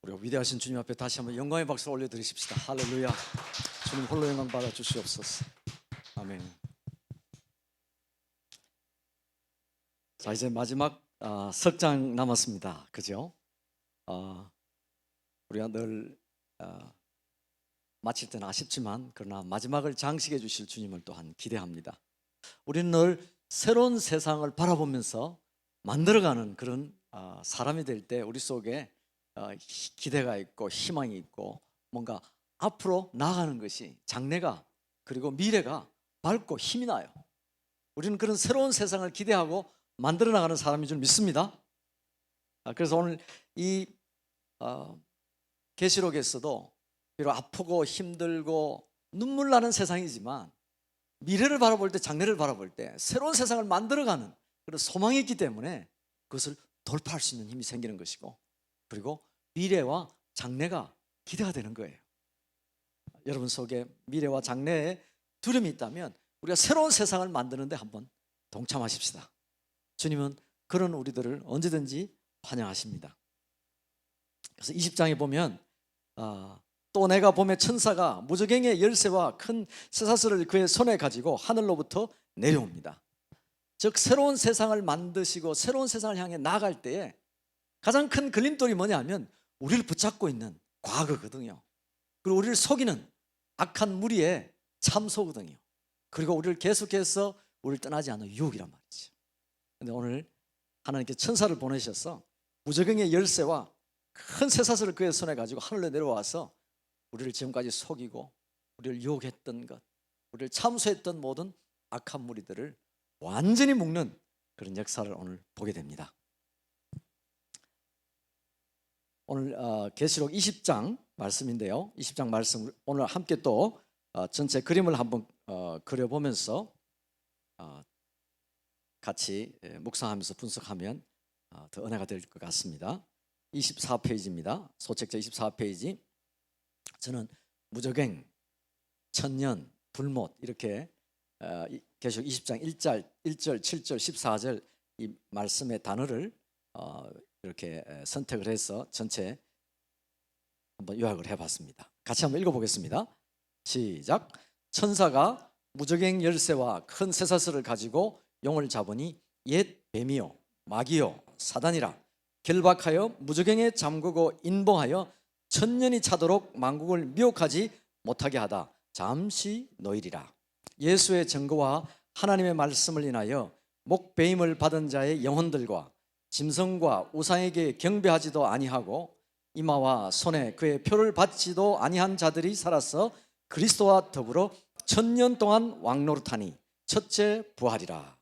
우리가 위대하신 주님 앞에 다시 한번 영광의 박수를 올려드리십시다. 할렐루야. 주님 홀로 영광 받아 주시옵소서. 아멘. 자, 이제 마지막 석 장 남았습니다. 그죠? 우리가 늘 마칠 때는 아쉽지만 그러나 마지막을 장식해 주실 주님을 또한 기대합니다. 우리는 늘 새로운 세상을 바라보면서 만들어가는 그런 사람이 될 때 우리 속에 기대가 있고 희망이 있고 뭔가 앞으로 나아가는 것이 장래가 그리고 미래가 밝고 힘이 나요. 우리는 그런 새로운 세상을 기대하고 만들어 나가는 사람인 줄 믿습니다. 그래서 오늘 이 계시록에서도 비록 아프고 힘들고 눈물 나는 세상이지만 미래를 바라볼 때, 장래를 바라볼 때 새로운 세상을 만들어가는 그런 소망이 있기 때문에 그것을 돌파할 수 있는 힘이 생기는 것이고, 그리고 미래와 장래가 기대가 되는 거예요. 여러분 속에 미래와 장래에 두려움이 있다면 우리가 새로운 세상을 만드는데 한번 동참하십시다. 주님은 그런 우리들을 언제든지 환영하십니다. 그래서 20장에 보면 또 내가 봄에 천사가 무저갱의 열쇠와 큰 쇠사슬을 그의 손에 가지고 하늘로부터 내려옵니다. 즉 새로운 세상을 만드시고 새로운 세상을 향해 나아갈 때에 가장 큰 걸림돌이 뭐냐면 우리를 붙잡고 있는 과거거든요. 그리고 우리를 속이는 악한 무리의 참소거든요. 그리고 우리를 계속해서 우리를 떠나지 않는 유혹이란 말이죠. 그런데 오늘 하나님께 천사를 보내셔서 무저갱의 열쇠와 큰 쇠사슬을 그의 손에 가지고 하늘로 내려와서 우리를 지금까지 속이고 우리를 유혹했던 것, 우리를 참소했던 모든 악한 무리들을 완전히 묶는 그런 역사를 오늘 보게 됩니다. 오늘 계시록 20장 말씀인데요, 20장 말씀 오늘 함께 또 전체 그림을 한번 그려보면서 같이 묵상하면서 분석하면 더 은혜가 될 것 같습니다. 24페이지입니다. 소책자 24페이지. 저는 무저갱, 천년, 불못 이렇게 계시록 20장 1절, 7절, 14절 이 말씀의 단어를 이렇게 선택을 해서 전체 한번 요약을 해봤습니다. 같이 한번 읽어보겠습니다. 시작. 천사가 무저갱 열쇠와 큰 쇠사슬을 가지고 용을 잡으니 옛 뱀이요 마귀요 사단이라 결박하여 무저갱에 잠그고 인봉하여 천년이 차도록 만국을 미혹하지 못하게 하다 잠시 놓이리라. 예수의 증거와 하나님의 말씀을 인하여 목배임을 받은 자의 영혼들과 짐승과 우상에게 경배하지도 아니하고 이마와 손에 그의 표를 받지도 아니한 자들이 살아서 그리스도와 더불어 천년 동안 왕노릇하니 첫째 부활이라.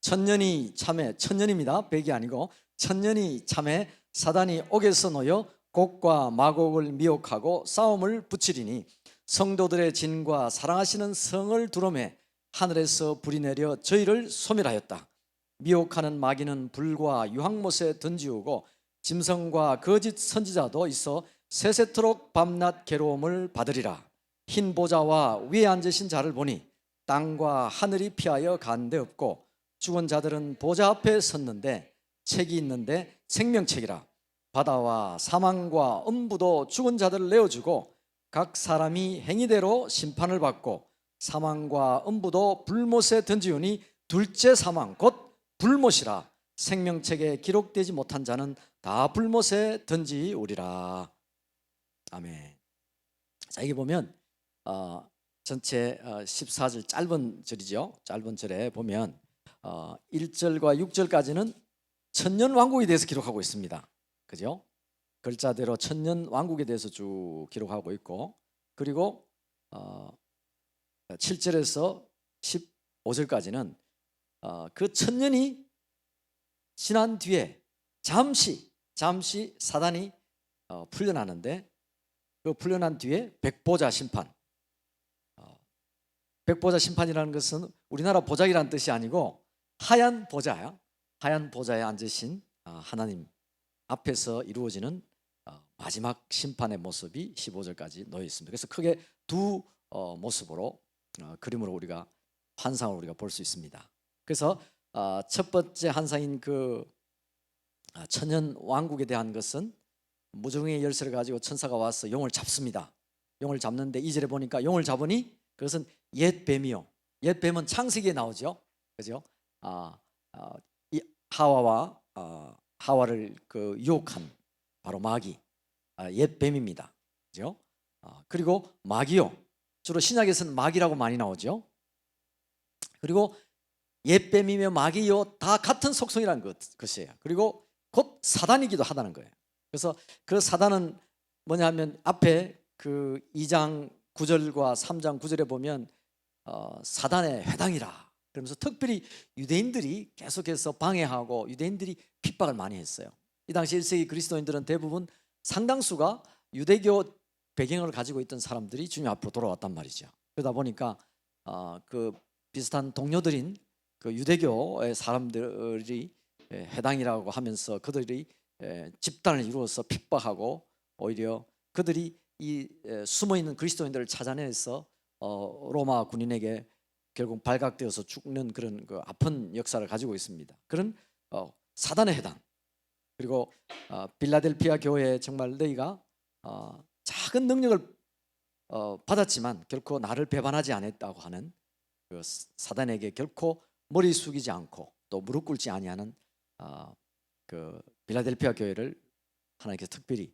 천년이 참에, 천년입니다. 백이 아니고 천년이 참에 사단이 옥에서 놓여 곡과 마곡을 미혹하고 싸움을 붙이리니 성도들의 진과 사랑하시는 성을 두름에 하늘에서 불이 내려 저희를 소멸하였다. 미혹하는 마귀는 불과 유황못에 던지우고 짐승과 거짓 선지자도 있어 세세토록 밤낮 괴로움을 받으리라. 흰 보좌와 위에 앉으신 자를 보니 땅과 하늘이 피하여 간 데 없고 죽은 자들은 보좌 앞에 섰는데 책이 있는데 생명책이라. 바다와 사망과 음부도 죽은 자들을 내어주고 각 사람이 행위대로 심판을 받고 사망과 음부도 불못에 던지우니 둘째 사망 곧 불못이라. 생명책에 기록되지 못한 자는 다 불못에 던지우리라. 아멘. 자, 여기 보면 전체 14절 짧은 절이죠. 짧은 절에 보면 1절과 6절까지는 천년 왕국에 대해서 기록하고 있습니다. 그죠? 글자대로 천년 왕국에 대해서 쭉 기록하고 있고, 그리고 7절에서 15절까지는 그 천년이 지난 뒤에 잠시 사단이 풀려나는데 그 풀려난 뒤에 백보자 심판. 백보자 심판이라는 것은 우리나라 보자기라는 뜻이 아니고 하얀 보자야. 하얀 보자에 앉으신 하나님 앞에서 이루어지는 마지막 심판의 모습이 15절까지 놓여 있습니다. 그래서 크게 두 모습으로 그림으로 우리가 환상을 우리가 볼 수 있습니다. 그래서 첫 번째 환상인 그 천년 왕국에 대한 것은 무저갱의 열쇠를 가지고 천사가 와서 용을 잡습니다. 용을 잡는데 2절에 보니까 용을 잡으니 그것은 옛 뱀이요. 옛 뱀은 창세기에 나오죠. 그죠? 이 하와와 하와를 그 유혹한 바로 마귀, 옛 뱀입니다. 그죠? 그리고 마귀요. 주로 신약에서는 마귀라고 많이 나오죠. 그리고 옛 뱀이며 마귀요 다 같은 속성이라는 것이에요. 그리고 곧 사단이기도 하다는 거예요. 그래서 그 사단은 뭐냐면 앞에 그 2장 9절과 3장 9절에 보면 사단의 회당이라 그러면서 특별히 유대인들이 계속해서 방해하고 유대인들이 핍박을 많이 했어요. 이 당시 1세기 그리스도인들은 대부분 상당수가 유대교 배경을 가지고 있던 사람들이 주님 앞으로 돌아왔단 말이죠. 그러다 보니까 그 비슷한 동료들인 그 유대교의 사람들이 회당이라고 하면서 그들이 집단을 이루어서 핍박하고 오히려 그들이 이 숨어있는 그리스도인들을 찾아내서 로마 군인에게 결국 발각되어서 죽는 그런 그 아픈 역사를 가지고 있습니다. 그런 사단의 회당. 그리고 빌라델피아 교회에 정말 너희가 작은 능력을 받았지만 결코 나를 배반하지 않았다고 하는 그 사단에게 결코 머리 숙이지 않고 또 무릎 꿇지 아니하는 그 빌라델피아 교회를 하나님께서 특별히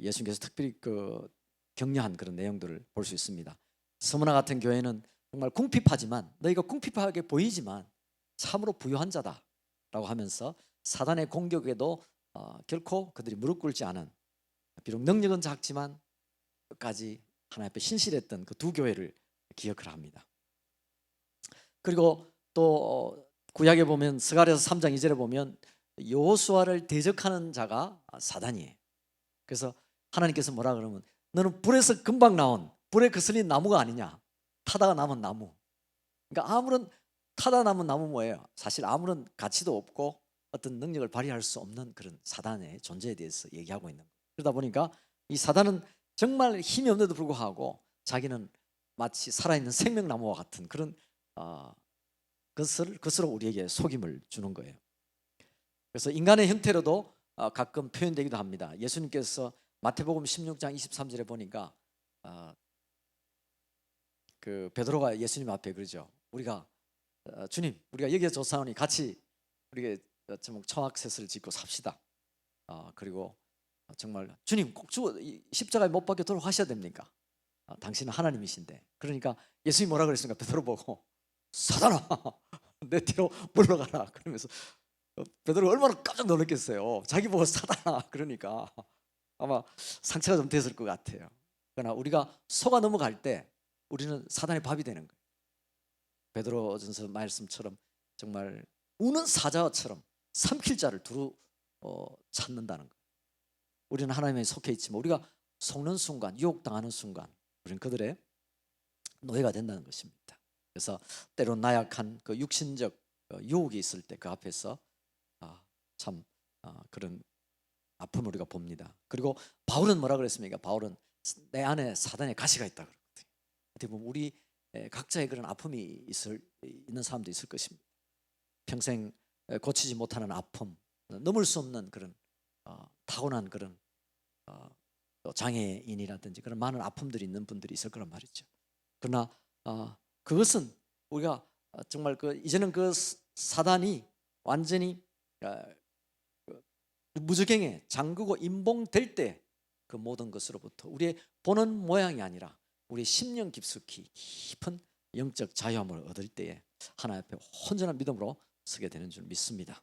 예수님께서 특별히 그 격려한 그런 내용들을 볼 수 있습니다. 스무나 같은 교회는 정말 궁핍하지만 너희가 궁핍하게 보이지만 참으로 부유한 자다라고 하면서 사단의 공격에도 결코 그들이 무릎 꿇지 않은, 비록 능력은 작지만 끝까지 하나님 앞에 신실했던 그 두 교회를 기억을 합니다. 그리고 또 구약에 보면 스가랴서 3장 2절에 보면 여호수아를 대적하는 자가 사단이에요. 그래서 하나님께서 뭐라 그러면 너는 불에서 금방 나온 불에 거슬린 나무가 아니냐, 타다가 남은 나무. 그러니까 아무런 타다 남은 나무 뭐예요? 사실 아무런 가치도 없고 어떤 능력을 발휘할 수 없는 그런 사단의 존재에 대해서 얘기하고 있는 거예요. 그러다 보니까 이 사단은 정말 힘이 없는데도 불구하고 자기는 마치 살아있는 생명나무와 같은 그런 것으로 우리에게 속임을 주는 거예요. 그래서 인간의 형태로도 가끔 표현되기도 합니다. 예수님께서 마태복음 16장 23절에 보니까 그 베드로가 예수님 앞에 그러죠. 우리가 주님, 우리가 여기에 조사하니 같이 우리가 청학셋을 짓고 삽시다. 그리고 정말 주님 꼭 십자가에 못 박혀 돌아가셔야 됩니까? 당신은 하나님이신데. 그러니까 예수님이 뭐라 그랬습니까? 베드로 보고 사단아 내 뒤로 물러가라 그러면서 베드로가 얼마나 깜짝 놀랐겠어요. 자기 보고 사단아 그러니까 아마 상처가 좀 됐을 것 같아요. 그러나 우리가 속아 넘어갈 때 우리는 사단의 밥이 되는 거예요. 베드로전서 말씀처럼 정말 우는 사자처럼 삼킬 자를 두루 찾는다는 거예요. 우리는 하나님에 속해 있지만 우리가 속는 순간, 유혹당하는 순간 우리는 그들의 노예가 된다는 것입니다. 그래서 때론 나약한 그 육신적 유혹이 있을 때 그 앞에서 참 그런 아픔을 우리가 봅니다. 그리고 바울은 뭐라 그랬습니까? 바울은 내 안에 사단의 가시가 있다 그러거든요. 어떻게 보면 우리 각자의 그런 아픔이 있는 사람도 있을 것입니다. 평생 고치지 못하는 아픔, 넘을 수 없는 그런 타고난 그런 장애인이라든지 그런 많은 아픔들이 있는 분들이 있을 거란 말이죠. 그러나 그것은 우리가 정말 이제는 그 사단이 완전히 무저갱에 잠그고 임봉될 때 그 모든 것으로부터 우리의 보는 모양이 아니라 우리 심령 깊숙이 깊은 영적 자유함을 얻을 때에 하나님 앞에 온전한 믿음으로 서게 되는 줄 믿습니다.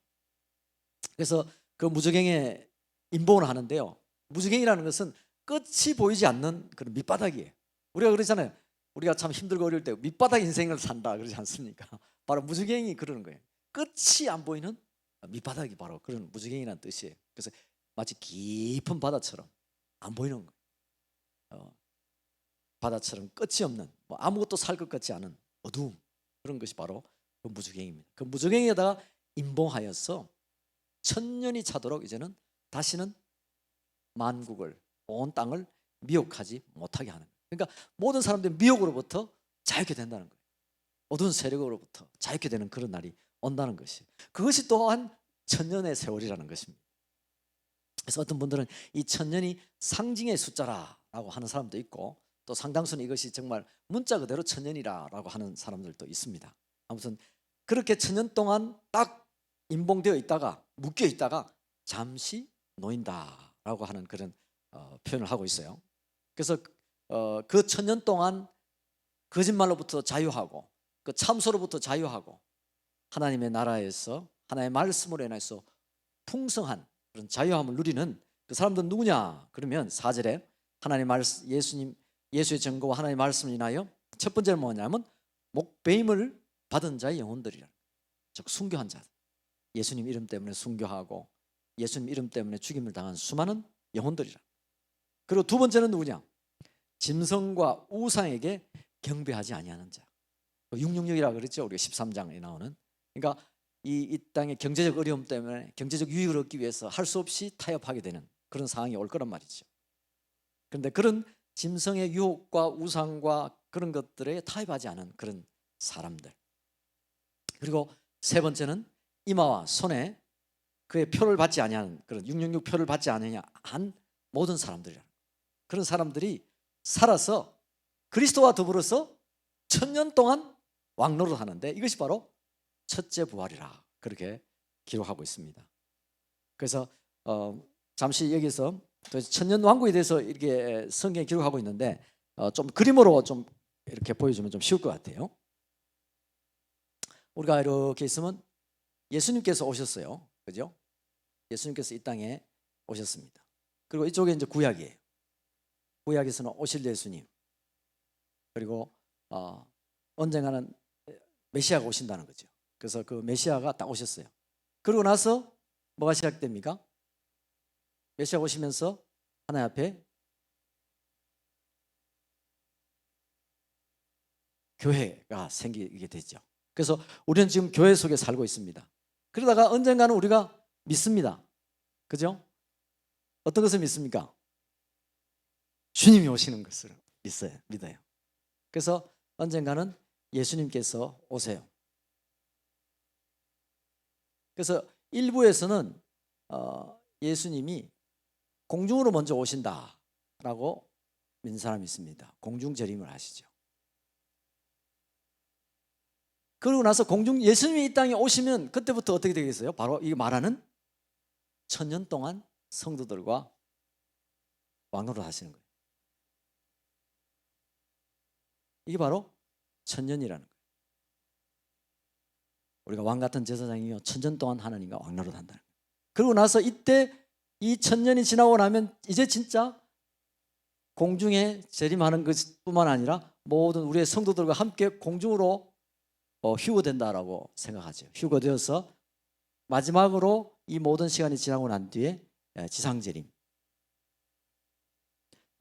그래서 그 무저갱에 임봉을 하는데요, 무저갱이라는 것은 끝이 보이지 않는 그런 밑바닥이에요. 우리가 그러잖아요. 우리가 참 힘들고 어려울 때 밑바닥 인생을 산다 그러지 않습니까? 바로 무저갱이 그러는 거예요. 끝이 안 보이는 밑바닥이 바로 그런 무저갱이라는 뜻이에요. 그래서 마치 깊은 바다처럼 안 보이는 거예요. 바다처럼 끝이 없는 아무것도 살 것 같지 않은 어두움, 그런 것이 바로 그 무저갱입니다. 그 무저갱에다가 임봉하여서 천년이 차도록 이제는 다시는 만국을, 온 땅을 미혹하지 못하게 하는 거예요. 그러니까 모든 사람들이 미혹으로부터 자유케 된다는 거예요. 어두운 세력으로부터 자유케 되는 그런 날이 온다는 것이, 그것이 또한 천년의 세월이라는 것입니다. 그래서 어떤 분들은 이 천년이 상징의 숫자라고 하는 사람도 있고, 또 상당수는 이것이 정말 문자 그대로 천년이라고 하는 사람들도 있습니다. 아무튼 그렇게 천년 동안 딱 임봉되어 있다가 묶여 있다가 잠시 놓인다라고 하는 그런 표현을 하고 있어요. 그래서 그 천년 동안 거짓말로부터 자유하고 그 참소로부터 자유하고 하나님의 나라에서 하나님의 말씀으로 인해서 풍성한 그런 자유함을 누리는 그 사람들은 누구냐? 그러면 4절에 하나님의 말씀, 예수의 증거와 하나님의 말씀을 인하여 첫 번째는 뭐냐면 목배임을 받은 자의 영혼들이라. 즉 순교한 자, 예수님 이름 때문에 순교하고 예수님 이름 때문에 죽임을 당한 수많은 영혼들이라. 그리고 두 번째는 누구냐? 짐승과 우상에게 경배하지 아니하는 자. 666이라고 그랬죠. 우리가 13장에 나오는. 그러니까 이 땅의 경제적 어려움 때문에 경제적 유익을 얻기 위해서 할 수 없이 타협하게 되는 그런 상황이 올 거란 말이죠. 그런데 그런 짐승의 유혹과 우상과 그런 것들에 타협하지 않은 그런 사람들. 그리고 세 번째는 이마와 손에 그의 표를 받지 아니하는 그런 666 표를 받지 않느냐 한 모든 사람들이라. 그런 사람들이 살아서 그리스도와 더불어서 천년 동안 왕노릇 하는데 이것이 바로 첫째 부활이라 그렇게 기록하고 있습니다. 그래서 잠시 여기서 천년 왕국에 대해서 이렇게 성경에 기록하고 있는데 좀 그림으로 좀 이렇게 보여주면 좀 쉬울 것 같아요. 우리가 이렇게 있으면 예수님께서 오셨어요. 그죠? 예수님께서 이 땅에 오셨습니다. 그리고 이쪽에 이제 구약이에요. 구약에서는 오실 예수님. 그리고 언젠가는 메시아가 오신다는 거죠. 그래서 그 메시아가 딱 오셨어요. 그러고 나서 뭐가 시작됩니까? 메시아 오시면서 하나님 앞에 교회가 생기게 되죠. 그래서 우리는 지금 교회 속에 살고 있습니다. 그러다가 언젠가는 우리가 믿습니다. 그죠? 어떤 것을 믿습니까? 주님이 오시는 것을 믿어요. 그래서 언젠가는 예수님께서 오세요. 그래서 일부에서는 예수님이 공중으로 먼저 오신다라고 믿는 사람이 있습니다. 공중재림을 하시죠. 그러고 나서 예수님이 이 땅에 오시면 그때부터 어떻게 되겠어요? 바로 이 말하는 천년 동안 성도들과 왕노릇 하시는 거예요. 이게 바로 천년이라는 거예요. 우리가 왕 같은 제사장이요 천년 동안 하나님과 왕노릇 한다는 거예요. 그러고 나서 이때 이 천년이 지나고 나면 이제 진짜 공중에 재림하는 것뿐만 아니라 모든 우리의 성도들과 함께 공중으로 휴거된다라고 생각하죠. 휴거되어서 마지막으로 이 모든 시간이 지나고 난 뒤에 지상재림,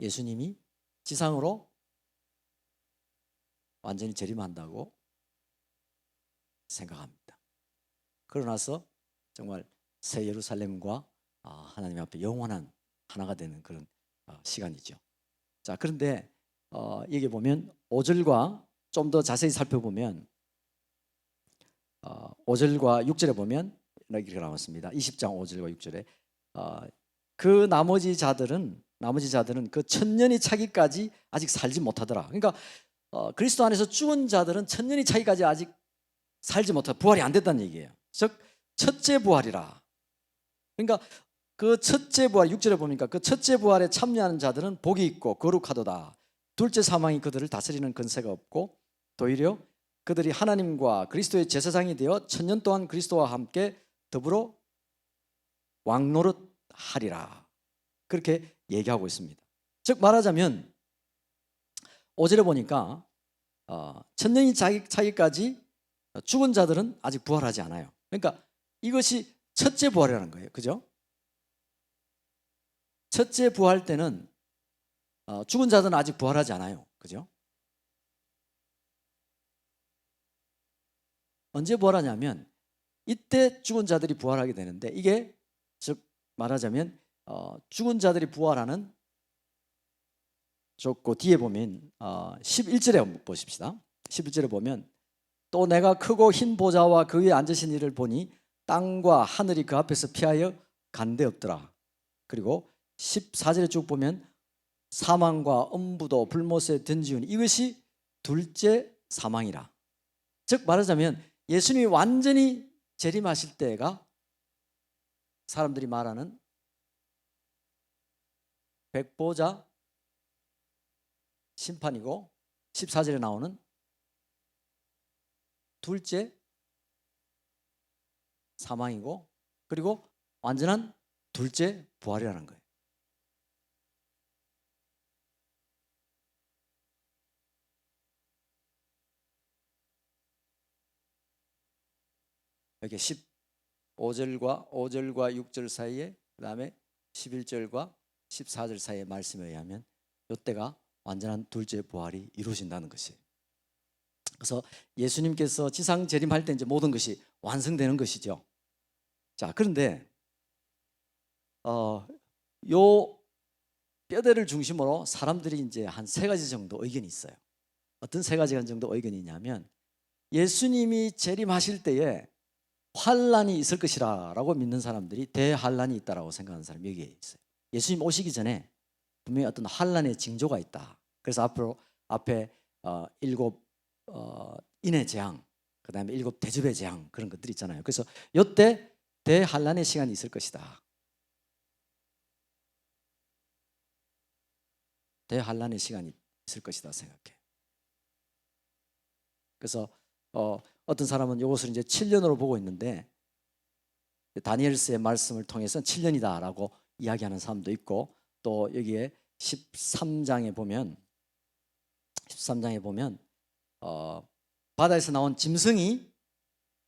예수님이 지상으로 완전히 재림한다고 생각합니다. 그러고 나서 정말 새 예루살렘과 하나님 앞에 영원한 하나가 되는 그런 시간이죠. 자, 그런데 여기 보면 5절과 좀 더 자세히 살펴보면 5절과 6절에 보면 이렇게 나왔습니다. 20장 5절과 6절에 그 나머지 자들은 그 천년이 차기까지 아직 살지 못하더라. 그러니까 그리스도 안에서 죽은 자들은 천년이 차기까지 아직 살지 못하다. 부활이 안 됐다는 얘기예요. 즉 첫째 부활이라. 그러니까 그 첫째 부활 6절에 보니까 그 첫째 부활에 참여하는 자들은 복이 있고 거룩하도다. 둘째 사망이 그들을 다스리는 근세가 없고 도리어 그들이 하나님과 그리스도의 제사장이 되어 천년 동안 그리스도와 함께 더불어 왕노릇 하리라. 그렇게 얘기하고 있습니다. 즉 말하자면 5절에 보니까 천년이 차기까지 죽은 자들은 아직 부활하지 않아요. 그러니까 이것이 첫째 부활이라는 거예요. 그죠? 첫째 부활 때는 죽은 자들은 아직 부활하지 않아요. 그죠? 언제 부활하냐면 이때 죽은 자들이 부활하게 되는데 이게 즉 말하자면 죽은 자들이 부활하는 좋고 뒤에 보면 11절에 한번 보십시다. 11절에 보면 또 내가 크고 흰 보좌와 그 위에 앉으신 이를 보니 땅과 하늘이 그 앞에서 피하여 간데 없더라. 그리고 14절에 쭉 보면 사망과 음부도 불못에 던지우니 이것이 둘째 사망이라. 즉 말하자면 예수님이 완전히 재림하실 때가 사람들이 말하는 백보자 심판이고 14절에 나오는 둘째 사망이고 그리고 완전한 둘째 부활이라는 거예요. 이렇게 15절과 5절과 6절 사이에 그다음에 11절과 14절 사이의 말씀에 의하면 이때가 완전한 둘째 부활이 이루어진다는 것이에요. 그래서 예수님께서 지상 재림할 때 이제 모든 것이 완성되는 것이죠. 자, 그런데 요 뼈대를 중심으로 사람들이 이제 한 세 가지 정도 의견이 있어요. 어떤 세 가지 정도 의견이 있냐면 예수님이 재림하실 때에 환란이 있을 것이라고 믿는 사람들이 대환란이 있다라고 생각하는 사람이 여기에 있어요. 예수님 오시기 전에 분명히 어떤 환란의 징조가 있다. 그래서 앞에 7 인의 재앙, 그다음에 7 대접의 재앙 그런 것들이 있잖아요. 그래서 이때 대환란의 시간이 있을 것이다. 대환란의 시간이 있을 것이다 생각해. 그래서 어떤 사람은 이것을 이제 7년으로 보고 있는데 다니엘서의 말씀을 통해서 7년이다라고 이야기하는 사람도 있고 또 여기에 13장에 보면 바다에서 나온 짐승이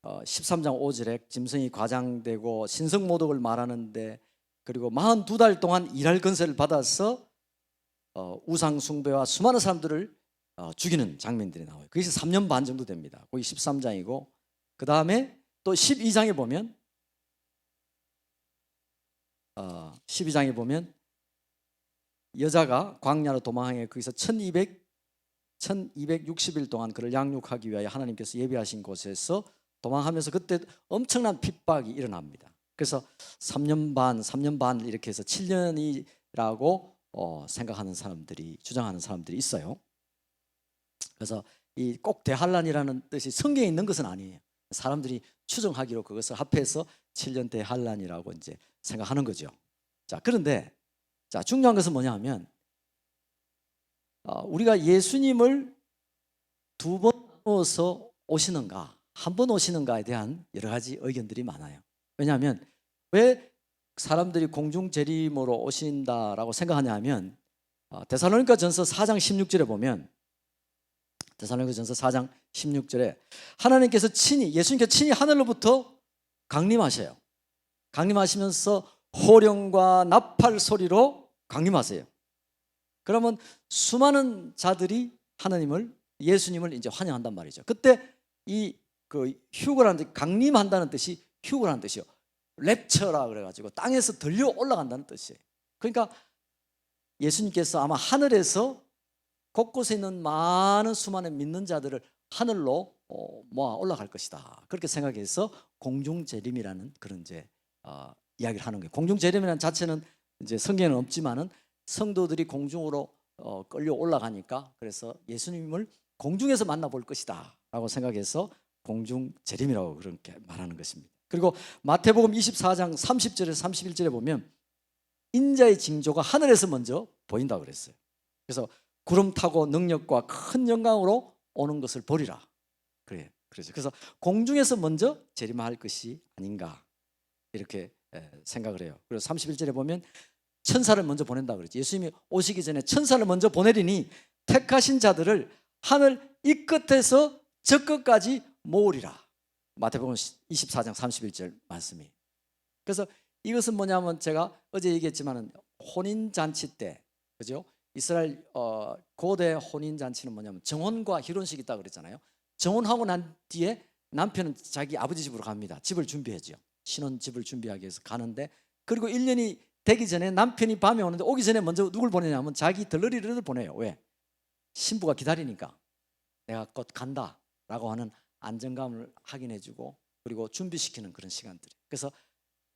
13장 5절에 짐승이 과장되고 신성모독을 말하는데 그리고 42달 동안 일할 권세를 받아서 우상 숭배와 수많은 사람들을 죽이는 장면들이 나와요. 그것이 3년 반 정도 됩니다. 거기 13장이고 그 다음에 또 12장에 보면 12장에 보면 여자가 광야로 도망해 거기서 1260일 동안 그를 양육하기 위하여 하나님께서 예비하신 곳에서 도망하면서 그때 엄청난 핍박이 일어납니다. 그래서 3년 반 이렇게 해서 7년이라고 생각하는 사람들이 주장하는 사람들이 있어요. 그래서 이 꼭 대환란이라는 뜻이 성경에 있는 것은 아니에요. 사람들이 추정하기로 그것을 합해서 7년 대환란이라고 이제 생각하는 거죠. 자, 그런데 자, 중요한 것은 뭐냐면 우리가 예수님을 두 번 오셔서 오시는가, 한 번 오시는가에 대한 여러 가지 의견들이 많아요. 왜냐하면 왜 사람들이 공중 재림으로 오신다라고 생각하냐 하면 데살로니가전서 4장 16절에 보면 데살로니가전서 4장 16절에 하나님께서 예수님께서 친히 하늘로부터 강림하셔요. 강림하시면서 호령과 나팔 소리로 강림하세요. 그러면 수많은 자들이 예수님을 이제 환영한단 말이죠. 그때 휴거라는 강림한다는 뜻이 휴거라는 뜻이요. 랩처라 그래가지고 땅에서 들려 올라간다는 뜻이에요. 그러니까 예수님께서 아마 하늘에서 곳곳에 있는 많은 수많은 믿는 자들을 하늘로 모아 올라갈 것이다. 그렇게 생각해서 공중재림이라는 그런 이제 이야기를 하는 거예요. 공중재림이라는 자체는 이제 성경에는 없지만은 성도들이 공중으로 끌려 올라가니까 그래서 예수님을 공중에서 만나볼 것이다라고 생각해서 공중재림이라고 그렇게 말하는 것입니다. 그리고 마태복음 24장 30절에서 31절에 보면 인자의 징조가 하늘에서 먼저 보인다고 그랬어요. 그래서 구름 타고 능력과 큰 영광으로 오는 것을 보리라. 그래서 공중에서 먼저 재림할 것이 아닌가 이렇게 생각을 해요. 그리고 31절에 보면 천사를 먼저 보낸다고 그랬죠. 예수님이 오시기 전에 천사를 먼저 보내리니 택하신 자들을 하늘 이 끝에서 저 끝까지 모으리라. 마태복음 24장 31절 말씀이. 그래서 이것은 뭐냐면 제가 어제 얘기했지만은 혼인잔치 때, 그죠? 이스라엘 고대 혼인잔치는 뭐냐면 정혼과 결혼식이 있다고 그랬잖아요. 정혼하고 난 뒤에 남편은 자기 아버지 집으로 갑니다. 집을 준비하죠. 신혼집을 준비하기 위해서 가는데 그리고 1년이 되기 전에 남편이 밤에 오는데 오기 전에 먼저 누굴 보내냐면 자기 덜러리를 보내요. 왜? 신부가 기다리니까 내가 곧 간다라고 하는 안정감을 확인해주고 그리고 준비시키는 그런 시간들이. 그래서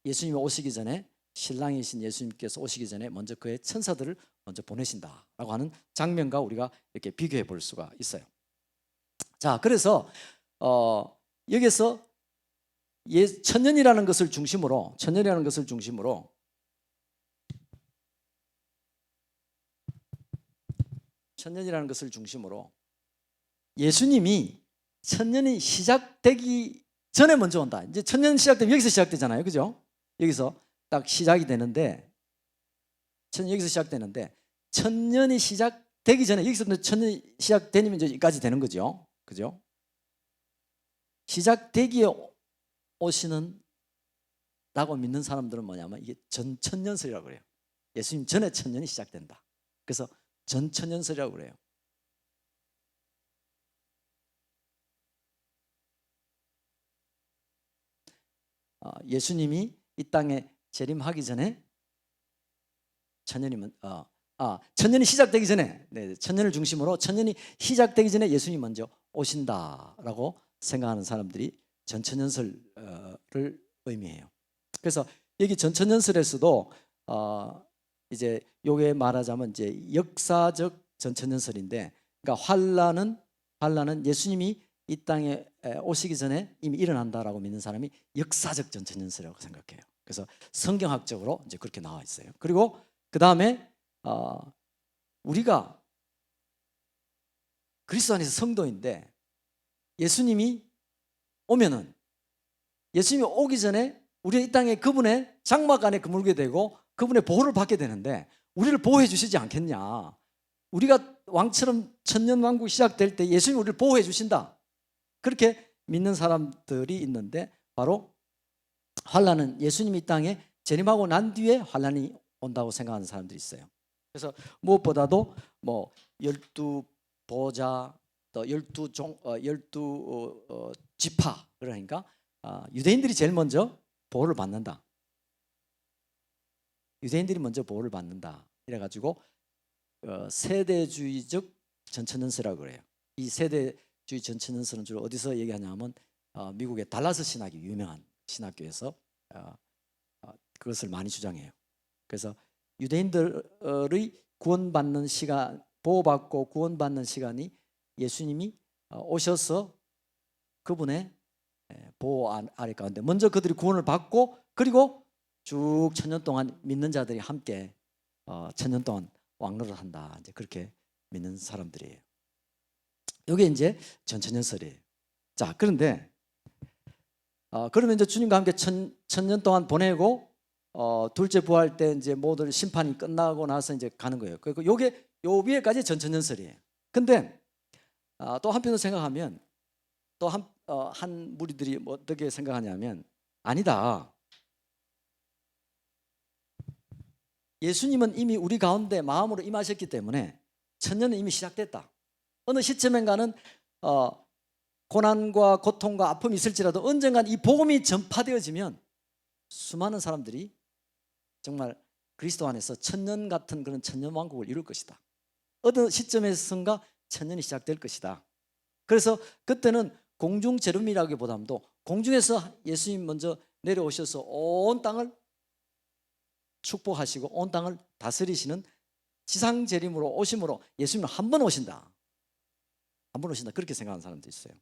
예수님이 오시기 전에 신랑이신 예수님께서 오시기 전에 먼저 그의 천사들을 먼저 보내신다라고 하는 장면과 우리가 이렇게 비교해 볼 수가 있어요. 자, 그래서 여기서 천년이라는 것을 중심으로 예수님이 천년이 시작되기 전에 먼저 온다. 이제 천년 시작되면 여기서 시작되잖아요, 그죠? 여기서 딱 시작이 되는데, 여기서 시작되는데, 천년이 시작되기 전에, 여기서 천년이 시작되면 이제 여기까지 되는 거죠, 그죠? 시작되기에 오시는 라고 믿는 사람들은 뭐냐면 이게 전천년설이라고 그래요. 예수님 전에 천년이 시작된다. 그래서 전천년설이라고 그래요. 예수님이 이 땅에 재림하기 전에 천년이 시작되기 전에, 천년을 중심으로 천년이 시작되기 전에 예수님이 먼저 오신다라고 생각하는 사람들이 전천년설을 의미해요. 그래서 여기 전천년설에서도 이제 요게 말하자면 이제 역사적 전천년설인데, 그러니까 환란은 예수님이 이 땅에 오시기 전에 이미 일어난다라고 믿는 사람이 역사적 전천년설이라고 생각해요. 그래서 성경학적으로 이제 그렇게 나와 있어요. 그리고 그 다음에 우리가 그리스도 안에서 성도인데 예수님이 오면은, 예수님이 오기 전에 우리 이 땅에 그분의 장막 안에 그물게 되고 그분의 보호를 받게 되는데 우리를 보호해 주시지 않겠냐. 우리가 왕처럼 천년왕국 시작될 때 예수님이 우리를 보호해 주신다, 그렇게 믿는 사람들이 있는데, 바로 환란은 예수님이 이 땅에 재림하고 난 뒤에 환란이 온다고 생각하는 사람들이 있어요. 그래서 무엇보다도 뭐 12보좌, 또 12 지파, 그러니까 유대인들이 제일 먼저 보호를 받는다. 유대인들이 먼저 보호를 받는다. 이래가지고 세대주의적 전천년설이라고 그래요. 이 세대주의 전천년설은 주로 어디서 얘기하냐면 미국의 달라스 신학이 유명한 신학교에서 그것을 많이 주장해요. 그래서 유대인들의 구원받는 시간, 보호받고 구원받는 시간이 예수님이 오셔서 그분의 보호 아래 가운데 먼저 그들이 구원을 받고, 그리고 쭉 천년 동안 믿는 자들이 함께 천년 동안 왕노를 한다, 이제 그렇게 믿는 사람들이에요. 이게 이제 전천년설이에요. 자, 그런데 그러면 이제 주님과 함께 천년 동안 보내고 둘째 부활 때 이제 모든 심판이 끝나고 나서 이제 가는 거예요. 그리고 요게 요 위에까지 전천년설이에요. 근데 또 한편으로 생각하면 또 한 무리들이 뭐 어떻게 생각하냐면, 아니다, 예수님은 이미 우리 가운데 마음으로 임하셨기 때문에 천년은 이미 시작됐다. 어느 시점인가는 고난과 고통과 아픔이 있을지라도 언젠간 이 복음이 전파되어지면 수많은 사람들이 정말 그리스도 안에서 천년 같은 그런 천년 왕국을 이룰 것이다. 어느 시점에선가 천년이 시작될 것이다. 그래서 그때는 공중 재림이라기보다도 공중에서 예수님 먼저 내려오셔서 온 땅을 축복하시고 온 땅을 다스리시는 지상 재림으로 오심으로 예수님은 한 번 오신다. 한 번 오신다. 그렇게 생각하는 사람도 있어요.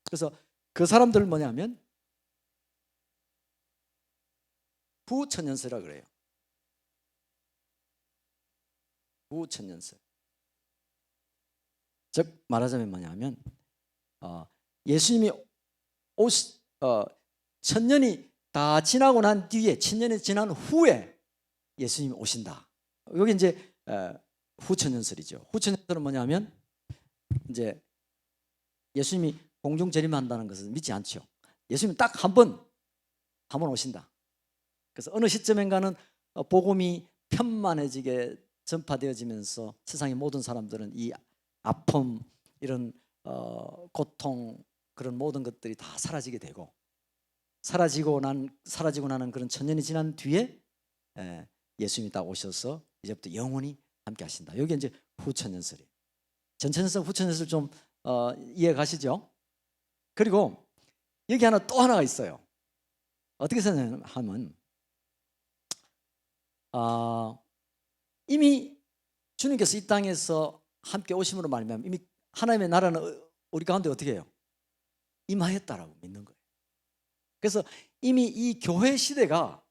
그래서 그 사람들은 뭐냐면 후천년설이라고 그래요. 후천년설. 즉 말하자면 뭐냐면 예수님이 천년이 다 지나고 난 뒤에, 천년이 지난 후에 예수님이 오신다. 여기 이제 후천년설이죠. 후천년설은 뭐냐면 이제 예수님이 공중 재림한다는 것을 믿지 않죠. 예수님은 딱 한 번 오신다. 그래서 어느 시점인가는 복음이 편만해지게 전파되어지면서 세상의 모든 사람들은 이 아픔, 이런 고통, 그런 모든 것들이 다 사라지게 되고, 사라지고 나는 그런 천년이 지난 뒤에 예수님이 딱 오셔서 이제부터 영원히 함께 하신다. 여기 이제 후천년설이에요. 전천년설, 후천년설 좀 이해 가시죠? 그리고 여기 또 하나가 있어요. 어떻게 생각하면 이미 주님께서 이 땅에서 함께 오심으로 말미암아 이미 하나님의 나라는 우리 가운데 어떻게 해요? 임하였다라고 믿는 거예요. 그래서 이미 이 교회 시대가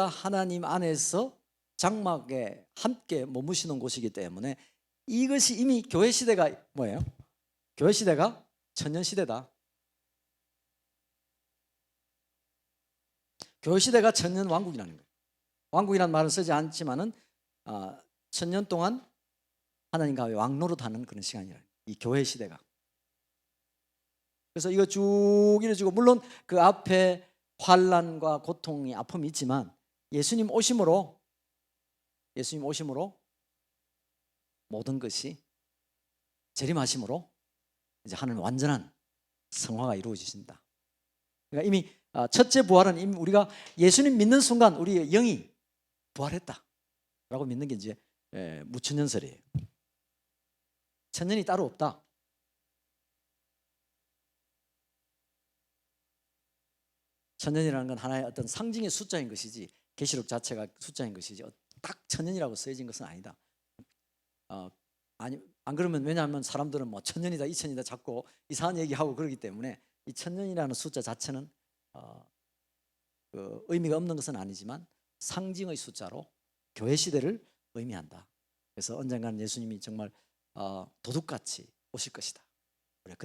하나님 안에서 장막에 함께 머무시는 곳이기 때문에 이것이 이미 교회 시대가 뭐예요? 교회 시대가 천년 시대다. 교회 시대가 천년 왕국이라는 거예요. 왕국이라는 말은 쓰지 않지만은 천년 동안 하나님과 왕노릇하는 그런 시간이라. 이 교회 시대가. 그래서 이거 쭉 이루어지고 물론 그 앞에 환난과 고통이 아픔이 있지만 예수님 오심으로 모든 것이 재림하심으로 이제 하나님 완전한 성화가 이루어지신다. 그러니까 이미 첫째 부활은 이미 우리가 예수님 믿는 순간 우리의 영이 부활했다라고 믿는 게 이제 무천년설이에요. 천년이 따로 없다. 천년이라는 건 하나의 어떤 상징의 숫자인 것이지 계시록 자체가 숫자인 것이지 딱 천년이라고 쓰여진 것은 아니다. 아니 안 그러면 왜냐하면 사람들은 뭐 천년이다 이천이다 자꾸 이상한 얘기하고 그러기 때문에 이 천년이라는 숫자 자체는 그 의미가 없는 것은 아니지만 상징의 숫자로 교회 시대를 의미한다. 그래서 언젠가는 예수님이 정말 도둑같이 오실 것이다. 우리가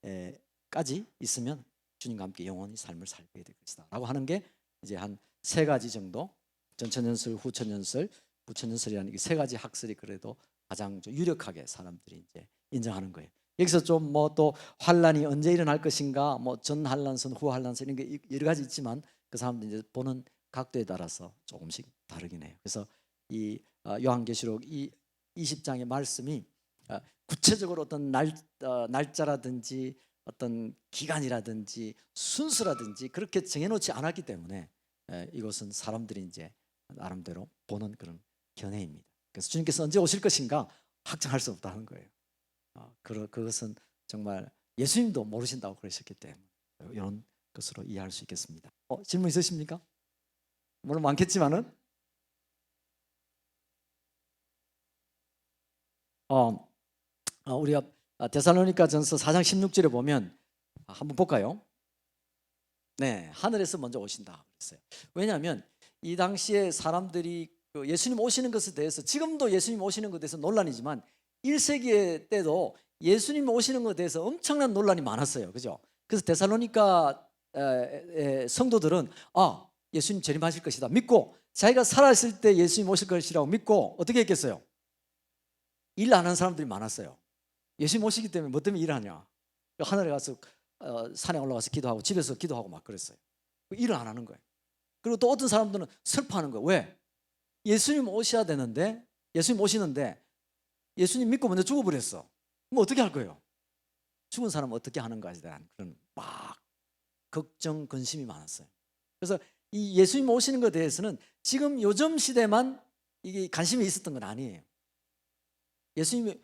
그때까지 있으면 주님과 함께 영원히 삶을 살게 될 것이다 라고 하는 게 이제 한 세 가지 정도, 전천년설, 후천년설, 부천년설이라는 이 세 가지 학설이 그래도 가장 좀 유력하게 사람들이 이제 인정하는 거예요. 여기서 좀 뭐 또 환란이 언제 일어날 것인가, 뭐 전 환란선, 후 환란선 이런 게 여러 가지 있지만 그 사람들 이제 보는 각도에 따라서 조금씩 다르긴 해요. 그래서 이 요한계시록 이 20장의 말씀이 구체적으로 어떤 날짜라든지 어떤 기간이라든지 순서라든지 그렇게 정해놓지 않았기 때문에 이것은 사람들이 이제 나름대로 보는 그런 견해입니다. 그래서 주님께서 언제 오실 것인가 확정할 수 없다는 거예요. 그것은 정말 예수님도 모르신다고 그러셨기 때문에 이런 것으로 이해할 수 있겠습니다. 질문 있으십니까? 물론 많겠지만은 우리가 데살로니가전서 4장 16절에 보면 한번 볼까요? 네, 하늘에서 먼저 오신다 그랬어요. 왜냐하면 이 당시에 사람들이 예수님 오시는 것에 대해서 지금도 예수님 오시는 것에 대해서 논란이지만 1세기 때도 예수님 오시는 것에 대해서 엄청난 논란이 많았어요. 그죠? 그래서 데살로니가 성도들은 예수님 재림하실 것이다 믿고 자기가 살아있을 때 예수님 오실 것이라고 믿고 어떻게 했겠어요? 일 안 하는 사람들이 많았어요. 예수님 오시기 때문에 뭐 때문에 일하냐? 하늘에 가서 산에 올라가서 기도하고 집에서 기도하고 막 그랬어요. 일을 안 하는 거예요. 그리고 또 어떤 사람들은 슬퍼하는 거예요. 왜? 예수님 오셔야 되는데 예수님 오시는데 예수님 믿고 먼저 죽어버렸어. 그럼 어떻게 할 거예요? 죽은 사람은 어떻게 하는가에 대한 그런 막 걱정, 근심이 많았어요. 그래서 이 예수님 오시는 것에 대해서는 지금 요즘 시대만 이게 관심이 있었던 건 아니에요. 예수님이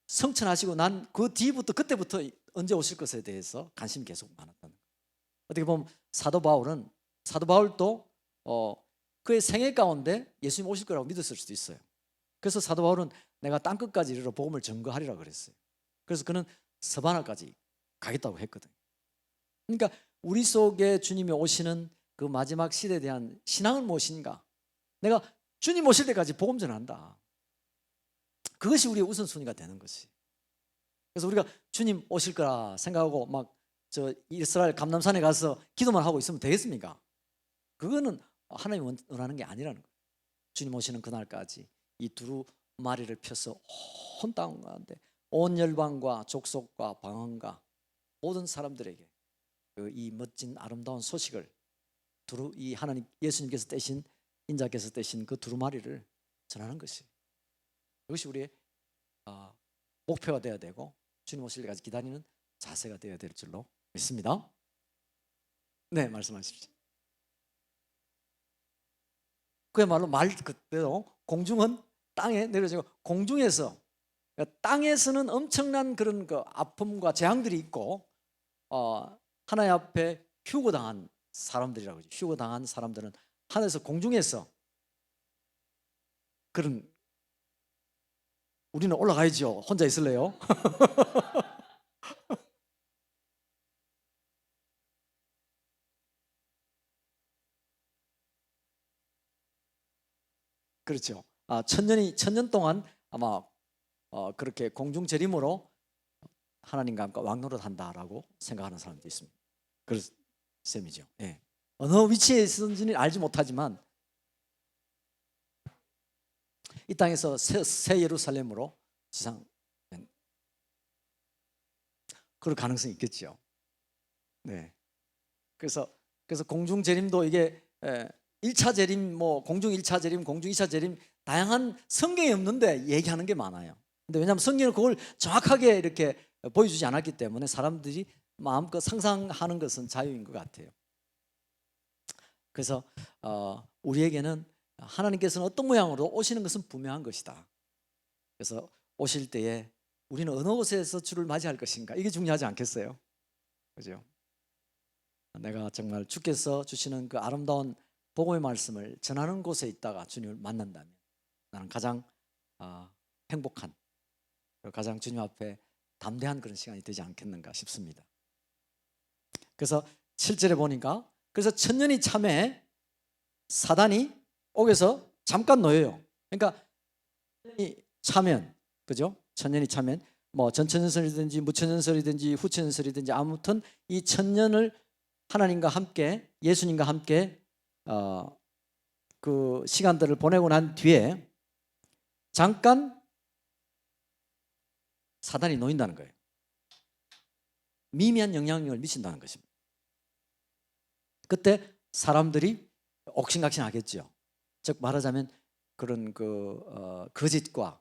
성천하시고 난 그 뒤부터 그때부터 언제 오실 것에 대해서 관심이 계속 많았다는 거예요. 어떻게 보면 사도 바울도 그의 생애 가운데 예수님 오실 거라고 믿었을 수도 있어요. 그래서 사도 바울은 내가 땅끝까지 이르러 복음을 전거하리라 그랬어요. 그래서 그는 서바나까지 가겠다고 했거든요. 그러니까 우리 속에 주님이 오시는 그 마지막 시대에 대한 신앙은 무엇인가? 내가 주님 오실 때까지 복음 전한다. 그것이 우리의 우선순위가 되는 것이. 그래서 우리가 주님 오실 거라 생각하고 막 저 이스라엘 감람산에 가서 기도만 하고 있으면 되겠습니까? 그거는 하나님이 원하는 게 아니라는 거예요. 주님 오시는 그날까지 이 두루마리를 펴서 온 땅 가운데 온 열방과 족속과 방언과 모든 사람들에게 이 멋진 아름다운 소식을 이 하나님 예수님께서 떼신 인자께서 떼신 그 두루마리를 전하는 것이 이것이 우리의 목표가 되어야 되고 주님 오실 때까지 기다리는 자세가 되어야 될 줄로 믿습니다. 네, 말씀하십시오. 그야말로 말 그대로 공중은 땅에 내려지고 공중에서 그러니까 땅에서는 엄청난 그런 그 아픔과 재앙들이 있고 하나님 앞에 휴거당한 사람들이라고 하죠. 휴거당한 사람들은 하늘에서 공중에서 그런 우리는 올라가야죠. 혼자 있을래요? 그렇죠. 천년 동안 아마 그렇게 공중 재림으로 하나님과 함께 왕노릇한다라고 생각하는 사람도 있습니다. 그런 셈이죠. 예. 어느 위치에 있었는지는 알지 못하지만 이 땅에서 새 예루살렘으로 지상 그럴 가능성이 있겠죠. 네. 그래서 공중 재림도 이게 1차 재림, 뭐 공중 1차 재림, 공중 2차 재림 다양한 성경이 없는데 얘기하는 게 많아요. 근데 왜냐하면 성경은 그걸 정확하게 이렇게 보여주지 않았기 때문에 사람들이 마음껏 상상하는 것은 자유인 것 같아요. 그래서 우리에게는 하나님께서는 어떤 모양으로 오시는 것은 분명한 것이다. 그래서 오실 때에 우리는 어느 곳에서 주를 맞이할 것인가, 이게 중요하지 않겠어요? 그죠? 내가 정말 주께서 주시는 그 아름다운 복음의 말씀을 전하는 곳에 있다가 주님을 만난다면 나는 가장 행복한, 가장 주님 앞에 담대한 그런 시간이 되지 않겠는가 싶습니다. 그래서 7절에 보니까 그래서 천년이 참에 사단이 옥에서 잠깐 놓여요. 그러니까 차면, 그죠? 천년이 차면 뭐 전천년설이든지 무천년설이든지 후천년설이든지 아무튼 이 천년을 하나님과 함께, 예수님과 함께 그 시간들을 보내고 난 뒤에 잠깐 사단이 놓인다는 거예요. 미미한 영향력을 미친다는 것입니다. 그때 사람들이 옥신각신하겠죠. 즉 말하자면 그런 거짓과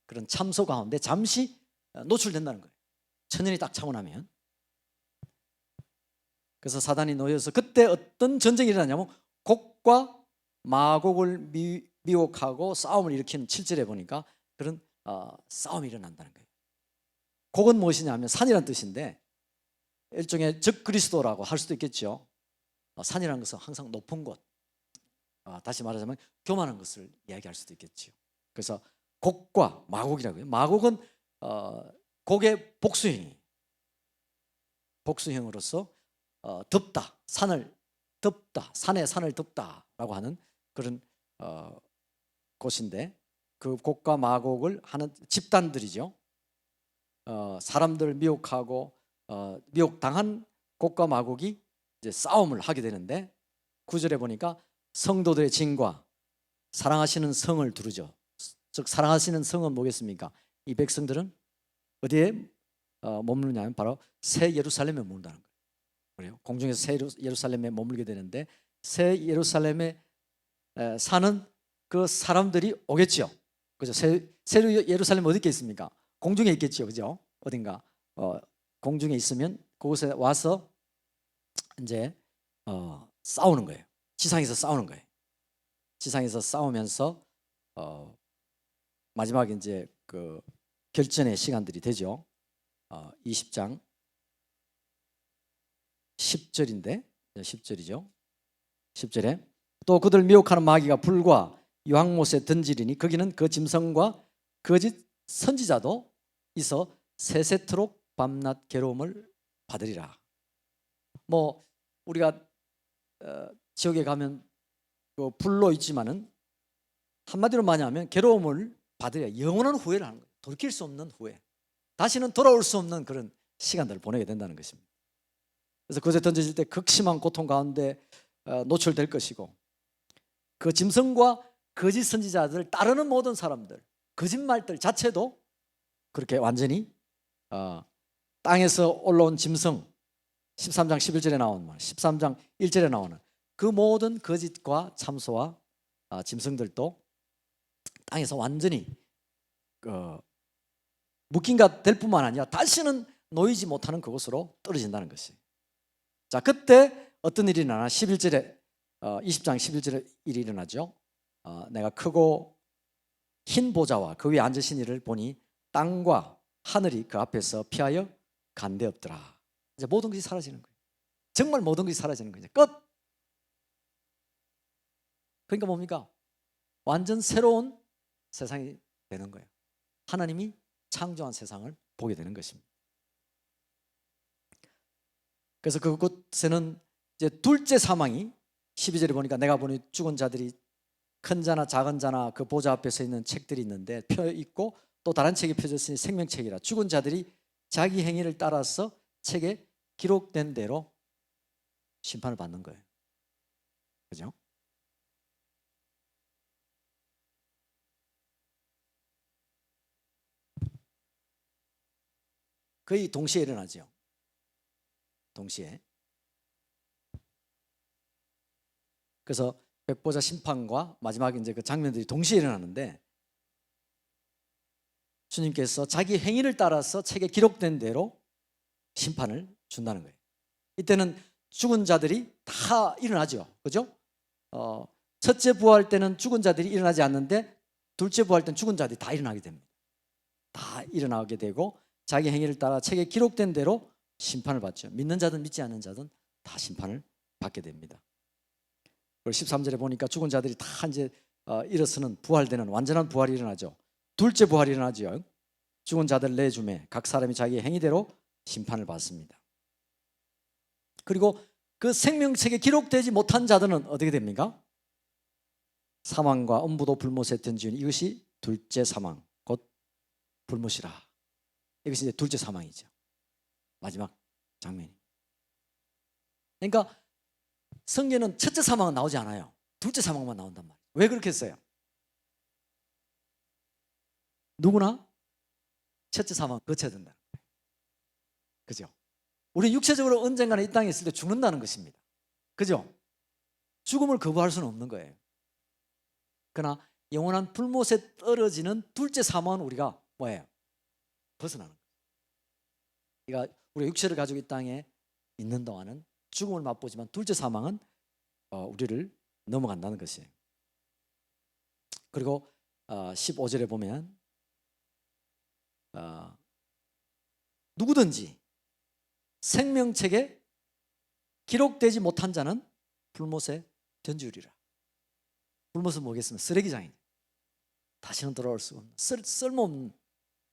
그런 참소 가운데 잠시 노출된다는 거예요. 천년이 딱 차고 나면. 그래서 사단이 놓여서 그때 어떤 전쟁이 일어나냐면 곡과 마곡을 미혹하고 싸움을 일으키는 7절에 보니까 그런 싸움이 일어난다는 거예요. 곡은 무엇이냐면 산이라는 뜻인데 일종의 적그리스도라고 할 수도 있겠죠. 산이라는 것은 항상 높은 곳, 다시 말하자면 교만한 것을 이야기할 수도 있겠죠. 그래서 곡과 마곡이라고요. 마곡은 곡의 복수형으로서 덮다, 산을 덮다, 산을 덮다라고 하는 그런 곳인데 그 곡과 마곡을 하는 집단들이죠. 사람들을 미혹하고 미혹당한 곡과 마곡이 이제 싸움을 하게 되는데 9절에 보니까 성도들의 진과 사랑하시는 성을 두르죠. 즉 사랑하시는 성은 뭐겠습니까? 이 백성들은 어디에 머무르냐면 바로 새 예루살렘에 머문다는 거예요. 그래요. 공중에서 새 예루살렘에 머물게 되는데 새 예루살렘에 사는 그 사람들이 오겠죠. 그죠? 새 예루살렘 어디 있겠습니까? 공중에 있겠죠. 그죠? 어딘가 공중에 있으면 그곳에 와서 이제 싸우는 거예요. 지상에서 싸우는 거예요. 지상에서 싸우면서 마지막에 이제 그 결전의 시간들이 되죠. 20장 10절인데 10절이죠. 10절에 또 그들 미혹하는 마귀가 불과 유황못에 던지리니 거기는 그 짐승과 거짓 선지자도 있어 세세토록 밤낮 괴로움을 받으리라. 뭐 우리가 지역에 가면 그 불로 있지만은 한마디로 말하면 괴로움을 받으려 영원한 후회를 하는 거예요. 돌이킬 수 없는 후회, 다시는 돌아올 수 없는 그런 시간들을 보내게 된다는 것입니다. 그래서 그것에 던져질 때 극심한 고통 가운데 노출될 것이고 그 짐승과 거짓 선지자들을 따르는 모든 사람들, 거짓말들 자체도 그렇게 완전히 땅에서 올라온 짐승 13장 11절에 나오는 말, 13장 1절에 나오는 그 모든 거짓과 참소와 짐승들도 땅에서 완전히 묶인가 될 뿐만 아니라 다시는 놓이지 못하는 그곳으로 떨어진다는 것이. 자, 그때 어떤 일이 일어나나? 11절에 20장 11절에 일이 일어나죠. 내가 크고 흰 보좌와 그 위에 앉으신 이를 보니 땅과 하늘이 그 앞에서 피하여 간데 없더라. 이제 모든 것이 사라지는 거예요. 정말 모든 것이 사라지는 거예요. 끝. 그러니까 뭡니까? 완전 새로운 세상이 되는 거예요. 하나님이 창조한 세상을 보게 되는 것입니다. 그래서 그곳에는 이제 둘째 사망이 12절에 보니까 내가 보니 죽은 자들이 큰 자나 작은 자나 그 보좌 앞에 서 있는 책들이 있는데 펴 있고 또 다른 책이 펴졌으니 생명책이라. 죽은 자들이 자기 행위를 따라서 책에 기록된 대로 심판을 받는 거예요. 그죠? 거의 동시에 일어나죠. 동시에. 그래서 백보자 심판과 마지막에 이제 그 장면들이 동시에 일어나는데 주님께서 자기 행위를 따라서 책에 기록된 대로 심판을 준다는 거예요. 이때는 죽은 자들이 다 일어나죠. 그죠? 첫째 부활 때는 죽은 자들이 일어나지 않는데 둘째 부활 때는 죽은 자들이 다 일어나게 됩니다. 다 일어나게 되고 자기 행위를 따라 책에 기록된 대로 심판을 받죠. 믿는 자든 믿지 않는 자든 다 심판을 받게 됩니다. 그리고 13절에 보니까 죽은 자들이 다 이제 일어서는 부활되는 완전한 부활이 일어나죠. 둘째 부활이 일어나죠. 죽은 자들 내줌에 각 사람이 자기의 행위대로 심판을 받습니다. 그리고 그 생명책에 기록되지 못한 자들은 어떻게 됩니까? 사망과 엄부도 불못에 던지니 이것이 둘째 사망, 곧 불못이라. 이것이 이제 둘째 사망이죠. 마지막 장면이. 그러니까 성경에는 첫째 사망은 나오지 않아요. 둘째 사망만 나온단 말이에요. 왜 그렇게 했어요? 누구나 첫째 사망을 거쳐야 된다는 거예요. 그죠? 우리 육체적으로 언젠가는 이 땅에 있을 때 죽는다는 것입니다. 그죠? 죽음을 거부할 수는 없는 거예요. 그러나 영원한 불못에 떨어지는 둘째 사망은 우리가 뭐예요? 벗어나는 거예요. 그러니까 우리가 육체를 가지고 이 땅에 있는 동안은 죽음을 맛보지만 둘째 사망은 우리를 넘어간다는 것이에요. 그리고 15절에 보면 누구든지 생명책에 기록되지 못한 자는 불못에 던지리라. 불못은 뭐겠습니까? 쓰레기장이죠. 다시는 돌아올 수 없는 쓸모없는,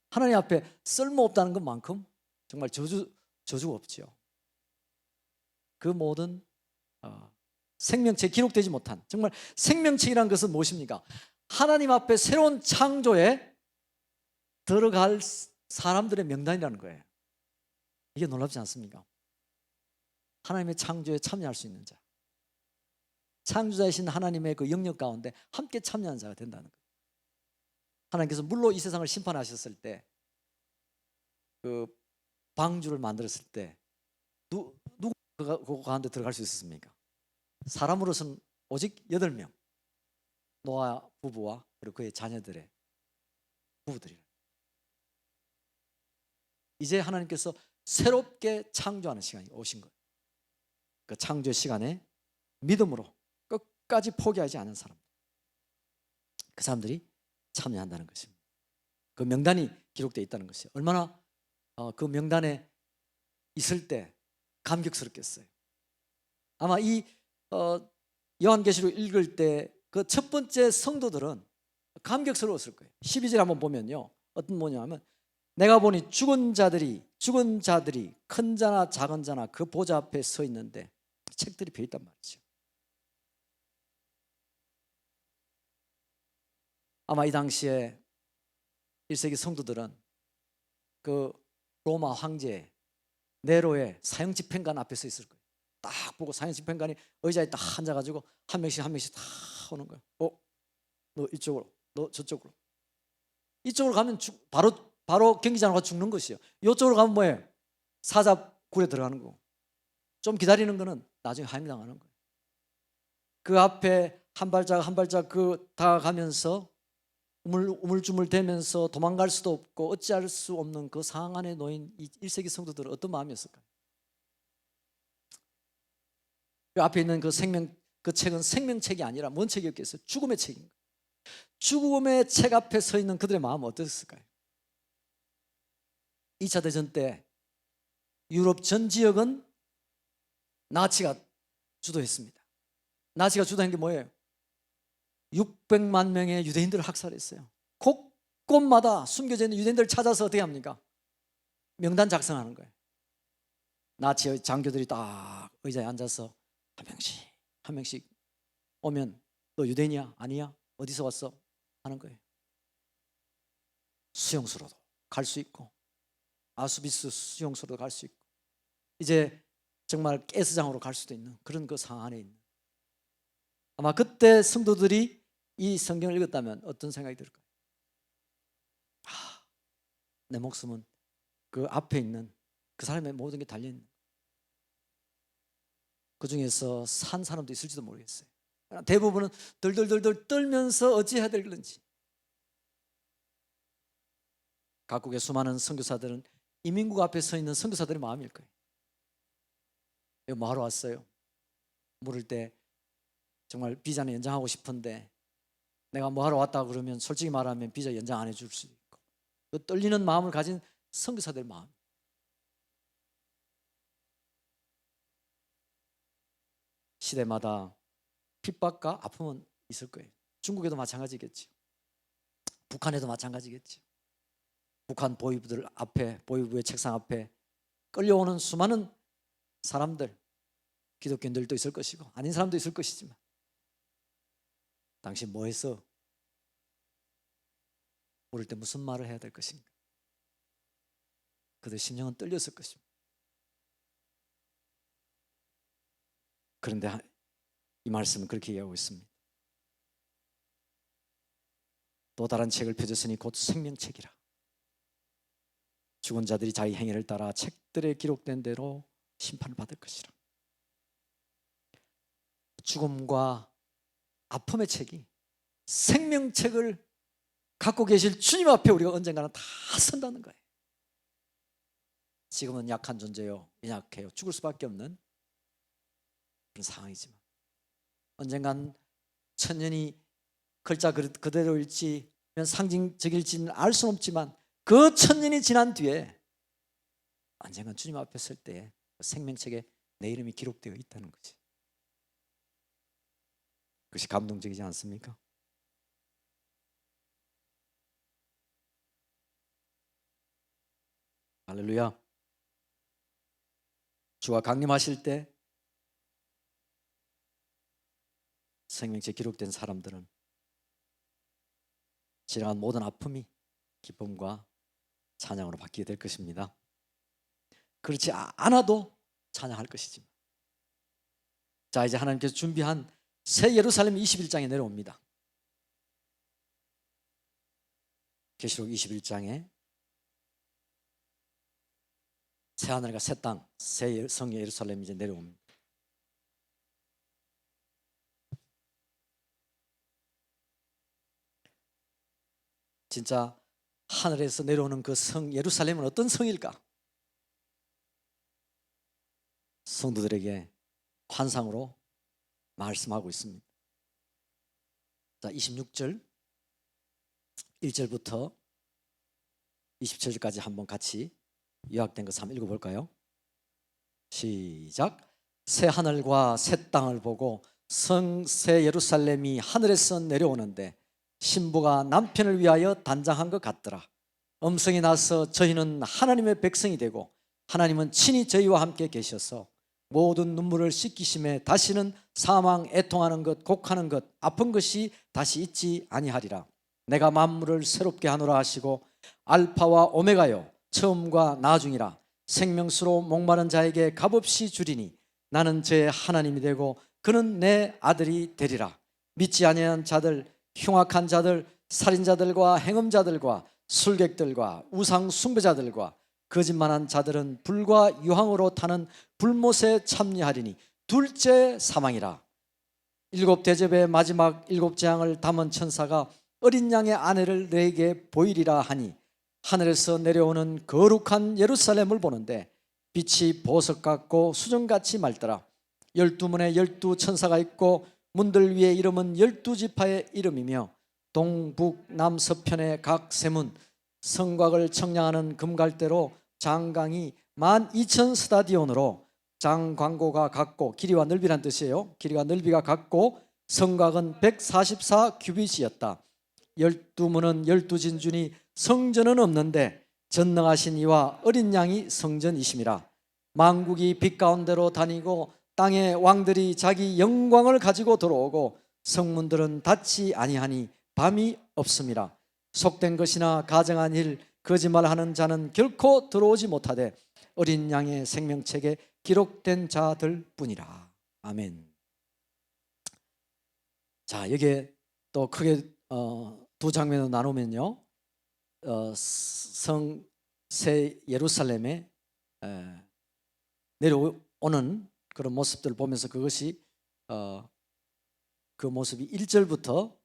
하나님 앞에 쓸모없다는 것만큼 정말 저주가 없죠. 그 모든 생명책에 기록되지 못한, 정말 생명책이라는 것은 무엇입니까? 하나님 앞에 새로운 창조에 들어갈 사람들의 명단이라는 거예요. 이게 놀랍지 않습니까? 하나님의 창조에 참여할 수 있는 자, 창조자이신 하나님의 그 영역 가운데 함께 참여하는 자가 된다는 거예요. 하나님께서 물로 이 세상을 심판하셨을 때, 그 방주를 만들었을 때 누가 그 가운데 들어갈 수 있었습니까? 사람으로서는 오직 8명, 노아 부부와 그리고 그의 자녀들의 부부들이라. 이제 하나님께서 새롭게 창조하는 시간이 오신 거예요. 그 창조 시간에 믿음으로 끝까지 포기하지 않은 사람, 그 사람들이 참여한다는 것입니다. 그 명단이 기록되어 있다는 것이에요. 얼마나 그 명단에 있을 때 감격스럽겠어요. 아마 이 요한계시록 읽을 때 그 첫 번째 성도들은 감격스러웠을 거예요. 12절 한번 보면요, 어떤 뭐냐면 내가 보니 죽은 자들이 큰 자나 작은 자나 그 보좌 앞에 서 있는데 책들이 펴 있단 말이죠. 아마 이 당시에 1세기 성도들은 그 로마 황제 네로의 사형집행관 앞에 서 있을 거예요. 딱 보고 사형집행관이 의자에 딱 앉아가지고 한 명씩 다 오는 거예요. 너 이쪽으로, 너 저쪽으로. 이쪽으로 가면 바로 경기장으로 죽는 것이에요. 이쪽으로 가면 뭐예요? 사자굴에 들어가는 거고, 좀 기다리는 거는 나중에 하임당하는 거예요. 그 앞에 한 발짝 한 발짝 다가가면서 우물쭈물 대면서 도망갈 수도 없고 어찌할 수 없는 그 상황 안에 놓인 이 1세기 성도들은 어떤 마음이었을까요? 그 앞에 있는 그 책은 생명책이 아니라 뭔 책이었겠어요? 죽음의 책입니다. 죽음의 책 앞에 서 있는 그들의 마음은 어땠을까요? 2차 대전 때 유럽 전 지역은 나치가 주도했습니다. 나치가 주도한 게 뭐예요? 600만 명의 유대인들을 학살했어요. 곳곳마다 숨겨져 있는 유대인들을 찾아서 어떻게 합니까? 명단 작성하는 거예요. 나치 장교들이 딱 의자에 앉아서 한 명씩 오면 너 유대인이야? 아니야? 어디서 왔어? 하는 거예요. 수용소로도 갈 수 있고 아수비스 수용소로도 갈 수 있고 이제 정말 가스장으로 갈 수도 있는 그런 그 상황 안에 있는, 아마 그때 성도들이 이 성경을 읽었다면 어떤 생각이 들까요? 내 목숨은 그 앞에 있는 그 사람의 모든 게 달려있는, 그 중에서 산 사람도 있을지도 모르겠어요. 대부분은 덜덜덜덜 떨면서 어찌해야 될는지. 각국의 수많은 선교사들은 이민국 앞에 서 있는 선교사들의 마음일 거예요. 여기 뭐하러 왔어요? 물을 때 정말 비자는 연장하고 싶은데 내가 뭐하러 왔다 그러면 솔직히 말하면 비자 연장 안 해줄 수 있고, 그 떨리는 마음을 가진 선교사들 마음. 시대마다 핍박과 아픔은 있을 거예요. 중국에도 마찬가지겠지. 북한에도 마찬가지겠지. 북한 보위부들 앞에, 보위부의 책상 앞에 끌려오는 수많은 사람들, 기독교인들도 있을 것이고 아닌 사람도 있을 것이지만 당신 뭐 했어? 모를 때 무슨 말을 해야 될 것인가? 그들 심령은 떨렸을 것입니다. 그런데 이 말씀은 그렇게 얘기하고 있습니다. 또 다른 책을 펴줬으니 곧 생명책이라. 죽은 자들이 자기 행위를 따라 책들에 기록된 대로 심판을 받을 것이라. 죽음과 아픔의 책이 생명책을 갖고 계실 주님 앞에 우리가 언젠가는 다 선다는 거예요. 지금은 약한 존재요, 연약해요, 죽을 수밖에 없는 그런 상황이지만 언젠간 천년이 글자 그대로일지 상징적일지는 알 수는 없지만 그 천년이 지난 뒤에 언젠간 주님 앞에 설 때 생명책에 내 이름이 기록되어 있다는 거지. 그것이 감동적이지 않습니까? 할렐루야. 주가 강림하실 때 생명책 기록된 사람들은 지나간 모든 아픔이 기쁨과 찬양으로 바뀌게 될 것입니다. 그렇지 않아도 찬양할 것이지. 자, 이제 하나님께서 준비한 새 예루살렘 21장에 내려옵니다. 계시록 21장에 새 하늘과 새 땅, 새 성 예루살렘이 이제 내려옵니다. 진짜 하늘에서 내려오는 그 성 예루살렘은 어떤 성일까? 성도들에게 환상으로 말씀하고 있습니다. 자, 26절 1절부터 27절까지 한번 같이 요약된 것을 한번 읽어볼까요? 시작. 새 하늘과 새 땅을 보고 새 예루살렘이 하늘에서 내려오는데 신부가 남편을 위하여 단장한 것 같더라. 음성이 나서 저희는 하나님의 백성이 되고 하나님은 친히 저희와 함께 계셔서 모든 눈물을 씻기심에 다시는 사망, 애통하는 것, 곡하는 것, 아픈 것이 다시 있지 아니하리라. 내가 만물을 새롭게 하노라 하시고 알파와 오메가요 처음과 나중이라. 생명수로 목마른 자에게 값없이 주리니 나는 제 하나님이 되고 그는 내 아들이 되리라. 믿지 아니한 자들, 흉악한 자들, 살인자들과 행음자들과 술객들과 우상 숭배자들과 거짓말한 자들은 불과 유황으로 타는 불못에 참여하리니 둘째 사망이라. 일곱 대접의 마지막 일곱 재앙을 담은 천사가 어린 양의 아내를 내게 보이리라 하니 하늘에서 내려오는 거룩한 예루살렘을 보는데 빛이 보석 같고 수정같이 맑더라. 12문에 12천사가 있고 문들 위에 이름은 12지파의 이름이며 동북 남서편의 각 세문 성곽을 청량하는 금갈대로 장강이 12,000스타디온으로 장광고가 같고 길이와 넓이란 뜻이에요. 길이와 넓이가 같고 성곽은 144 규빗이었다. 12문은 12진주니 성전은 없는데 전능하신 이와 어린 양이 성전이심이라. 만국이 빛 가운데로 다니고 땅의 왕들이 자기 영광을 가지고 들어오고 성문들은 닫지 아니하니 밤이 없음이라. 속된 것이나 가정한 일 거짓말하는 자는 결코 들어오지 못하되 어린 양의 생명책에 기록된 자들 뿐이라. 아멘. 자, 여기에 또 크게 두 장면으로 나누면요, 새 예루살렘에 내려오는 그런 모습들을 보면서 그것이 그 모습이 1절부터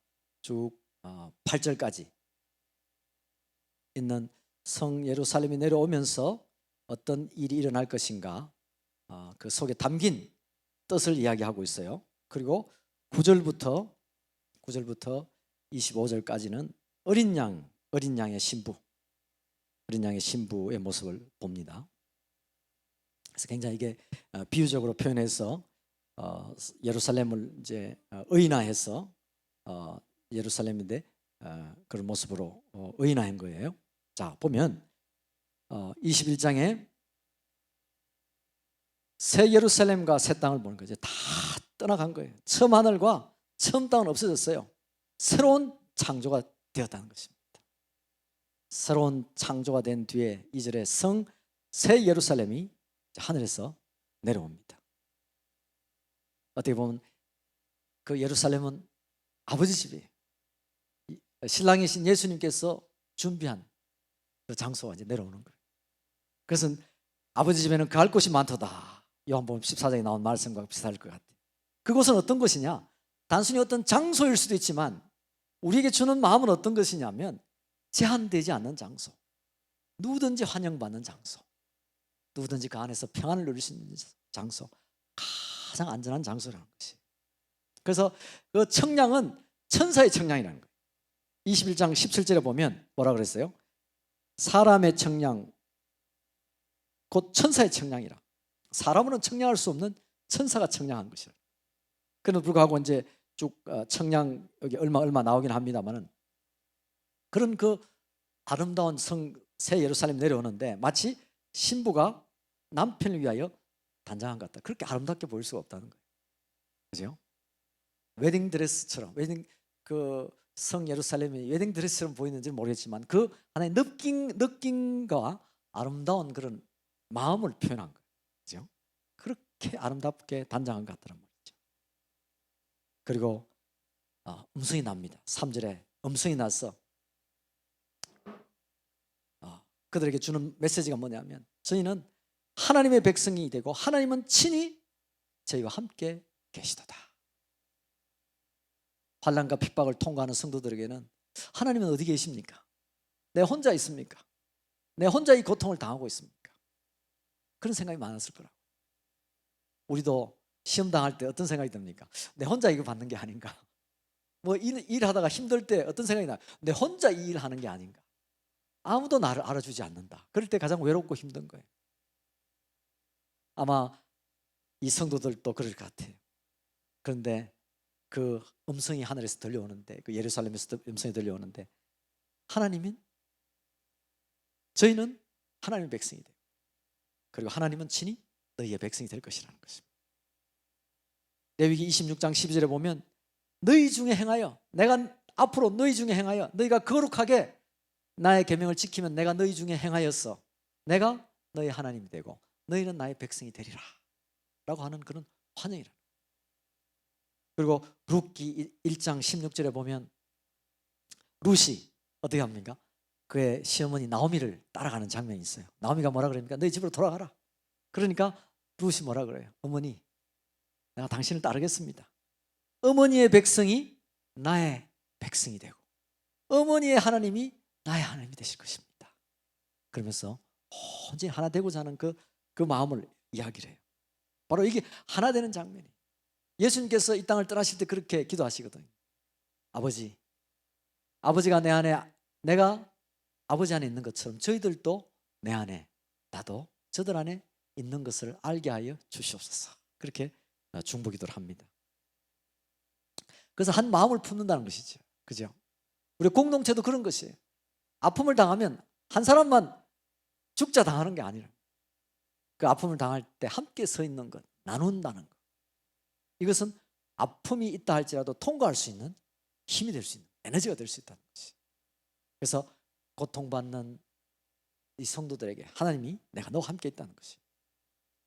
쭉 8절까지 있는 성 예루살렘이 내려오면서 어떤 일이 일어날 것인가, 그 속에 담긴 뜻을 이야기하고 있어요. 그리고 9절부터 25절까지는 어린 양의 신부의 모습을 봅니다. 그래서 굉장히 이게 비유적으로 표현해서 예루살렘을 이제 의인화해서 예루살렘인데 그런 모습으로 의인화한 거예요. 자, 보면 21장에 새 예루살렘과 새 땅을 보는 거죠. 다 떠나간 거예요. 처음 하늘과 처음 땅은 없어졌어요. 새로운 창조가 되었다는 것입니다. 새로운 창조가 된 뒤에 2절에 새 예루살렘이 하늘에서 내려옵니다. 어떻게 보면 그 예루살렘은 아버지 집이에요. 신랑이신 예수님께서 준비한 그 장소가 이제 내려오는 거예요. 그것은 아버지 집에는 갈 곳이 많도다. 요한복음 14장에 나온 말씀과 비슷할 것 같아요. 그곳은 어떤 것이냐? 단순히 어떤 장소일 수도 있지만 우리에게 주는 마음은 어떤 것이냐면 제한되지 않는 장소, 누구든지 환영받는 장소, 누구든지 그 안에서 평안을 누릴 수 있는 장소, 가장 안전한 장소라는 것이. 그래서 그 청량은 천사의 청량이라는 거예요. 21장 17절에 보면 뭐라 그랬어요? 사람의 청량 곧 천사의 청량이라. 사람으로는 청량할 수 없는 천사가 청량한 것이라. 그럼에도 불구하고 이제 쭉 청량 여기 얼마 나오긴 합니다만은 그런 그 아름다운 새 예루살렘 내려오는데 마치 신부가 남편을 위하여 단장한 것 같다. 그렇게 아름답게 보일 수가 없다는 거예요. 그죠? 웨딩 드레스처럼 그 성 예루살렘이 웨딩 드레스처럼 보이는지는 모르겠지만 그 하나의 느낌과 아름다운 그런 마음을 표현한 거예요. 그죠? 그렇게 아름답게 단장한 것 같다는 말이죠. 그리고 음성이 납니다. 3절에 음성이 나서 그들에게 주는 메시지가 뭐냐면 저희는 하나님의 백성이 되고 하나님은 친히 저희와 함께 계시도다. 환난과 핍박을 통과하는 성도들에게는 하나님은 어디 계십니까? 내 혼자 있습니까? 내 혼자 이 고통을 당하고 있습니까? 그런 생각이 많았을 거라고. 우리도 시험 당할 때 어떤 생각이 듭니까? 내 혼자 이거 받는 게 아닌가? 뭐 일하다가 힘들 때 어떤 생각이 나요? 내 혼자 이 일하는 게 아닌가? 아무도 나를 알아주지 않는다. 그럴 때 가장 외롭고 힘든 거예요. 아마 이 성도들도 그럴 것 같아요. 그런데 그 음성이 하늘에서 들려오는데, 그 예루살렘에서 음성이 들려오는데 하나님은 저희는 하나님의 백성이 돼요. 그리고 하나님은 친히 너희의 백성이 될 것이라는 것입니다. 레위기 26장 12절에 보면 너희 중에 행하여, 내가 앞으로 너희 중에 행하여 너희가 거룩하게 나의 계명을 지키면 내가 너희 중에 행하였어. 내가 너희 하나님이 되고 너희는 나의 백성이 되리라 라고 하는 그런 환영이라. 그리고 룻기 1장 16절에 보면 룻이 어떻게 합니까? 그의 시어머니 나오미를 따라가는 장면이 있어요. 나오미가 뭐라 그럽니까? 너희 집으로 돌아가라. 그러니까 룻이 뭐라 그래요? 어머니, 내가 당신을 따르겠습니다. 어머니의 백성이 나의 백성이 되고 어머니의 하나님이 나의 하나님이 되실 것입니다. 그러면서 온전히 하나 되고자 하는 그 마음을 이야기를 해요. 바로 이게 하나 되는 장면이에요. 예수님께서 이 땅을 떠나실 때 그렇게 기도하시거든요. 아버지가 내 안에, 내가 아버지 안에 있는 것처럼 저희들도 내 안에, 나도 저들 안에 있는 것을 알게 하여 주시옵소서. 그렇게 중보기도를 합니다. 그래서 한 마음을 품는다는 것이죠. 그죠? 우리 공동체도 그런 것이에요. 아픔을 당하면 한 사람만 죽자 당하는 게 아니라 그 아픔을 당할 때 함께 서 있는 것, 나눈다는 것. 이것은 아픔이 있다 할지라도 통과할 수 있는 힘이 될 수 있는 에너지가 될 수 있다는 것이. 그래서 고통받는 이 성도들에게 하나님이 내가 너와 함께 있다는 것이.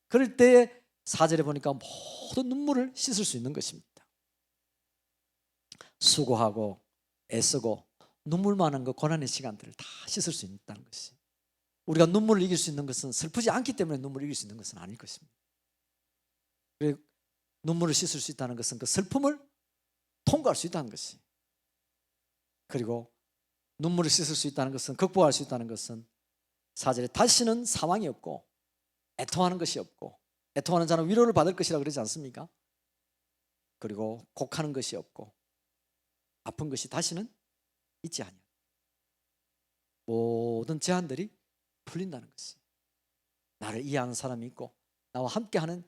그럴 때에 4절에 보니까 모든 눈물을 씻을 수 있는 것입니다. 수고하고 애쓰고 눈물 많은 그 고난의 시간들을 다 씻을 수 있다는 것이. 우리가 눈물을 이길 수 있는 것은 슬프지 않기 때문에 눈물을 이길 수 있는 것은 아닐 것입니다. 그리고 눈물을 씻을 수 있다는 것은 그 슬픔을 통과할 수 있다는 것이. 그리고 눈물을 씻을 수 있다는 것은, 극복할 수 있다는 것은 4절에 다시는 사망이 없고 애통하는 것이 없고, 애통하는 자는 위로를 받을 것이라 그러지 않습니까? 그리고 곡하는 것이 없고 아픈 것이 다시는 있지 아니하고 모든 제한들이 풀린다는 것이. 나를 이해하는 사람이 있고 나와 함께하는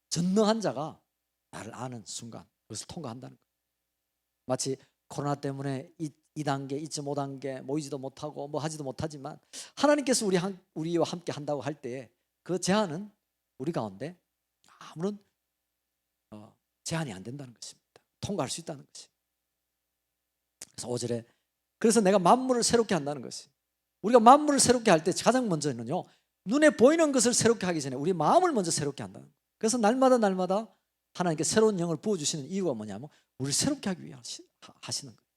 전능한 자가 나를 아는 순간 그것을 통과한다는 것. 마치 코로나 때문에 2단계, 2.5단계 모이지도 못하고 뭐 하지도 못하지만 하나님께서 우리와 함께 한다고 할 때에 그 제한은 우리 가운데 아무런 제한이 안 된다는 것입니다. 통과할 수 있다는 것이. 그래서 5절에 그래서 내가 만물을 새롭게 한다는 것이. 우리가 만물을 새롭게 할 때 가장 먼저는요, 눈에 보이는 것을 새롭게 하기 전에 우리 마음을 먼저 새롭게 한다는 거예요. 그래서 날마다 하나님께 새로운 영을 부어주시는 이유가 뭐냐면 우리를 새롭게 하기 위해 하시는 거예요.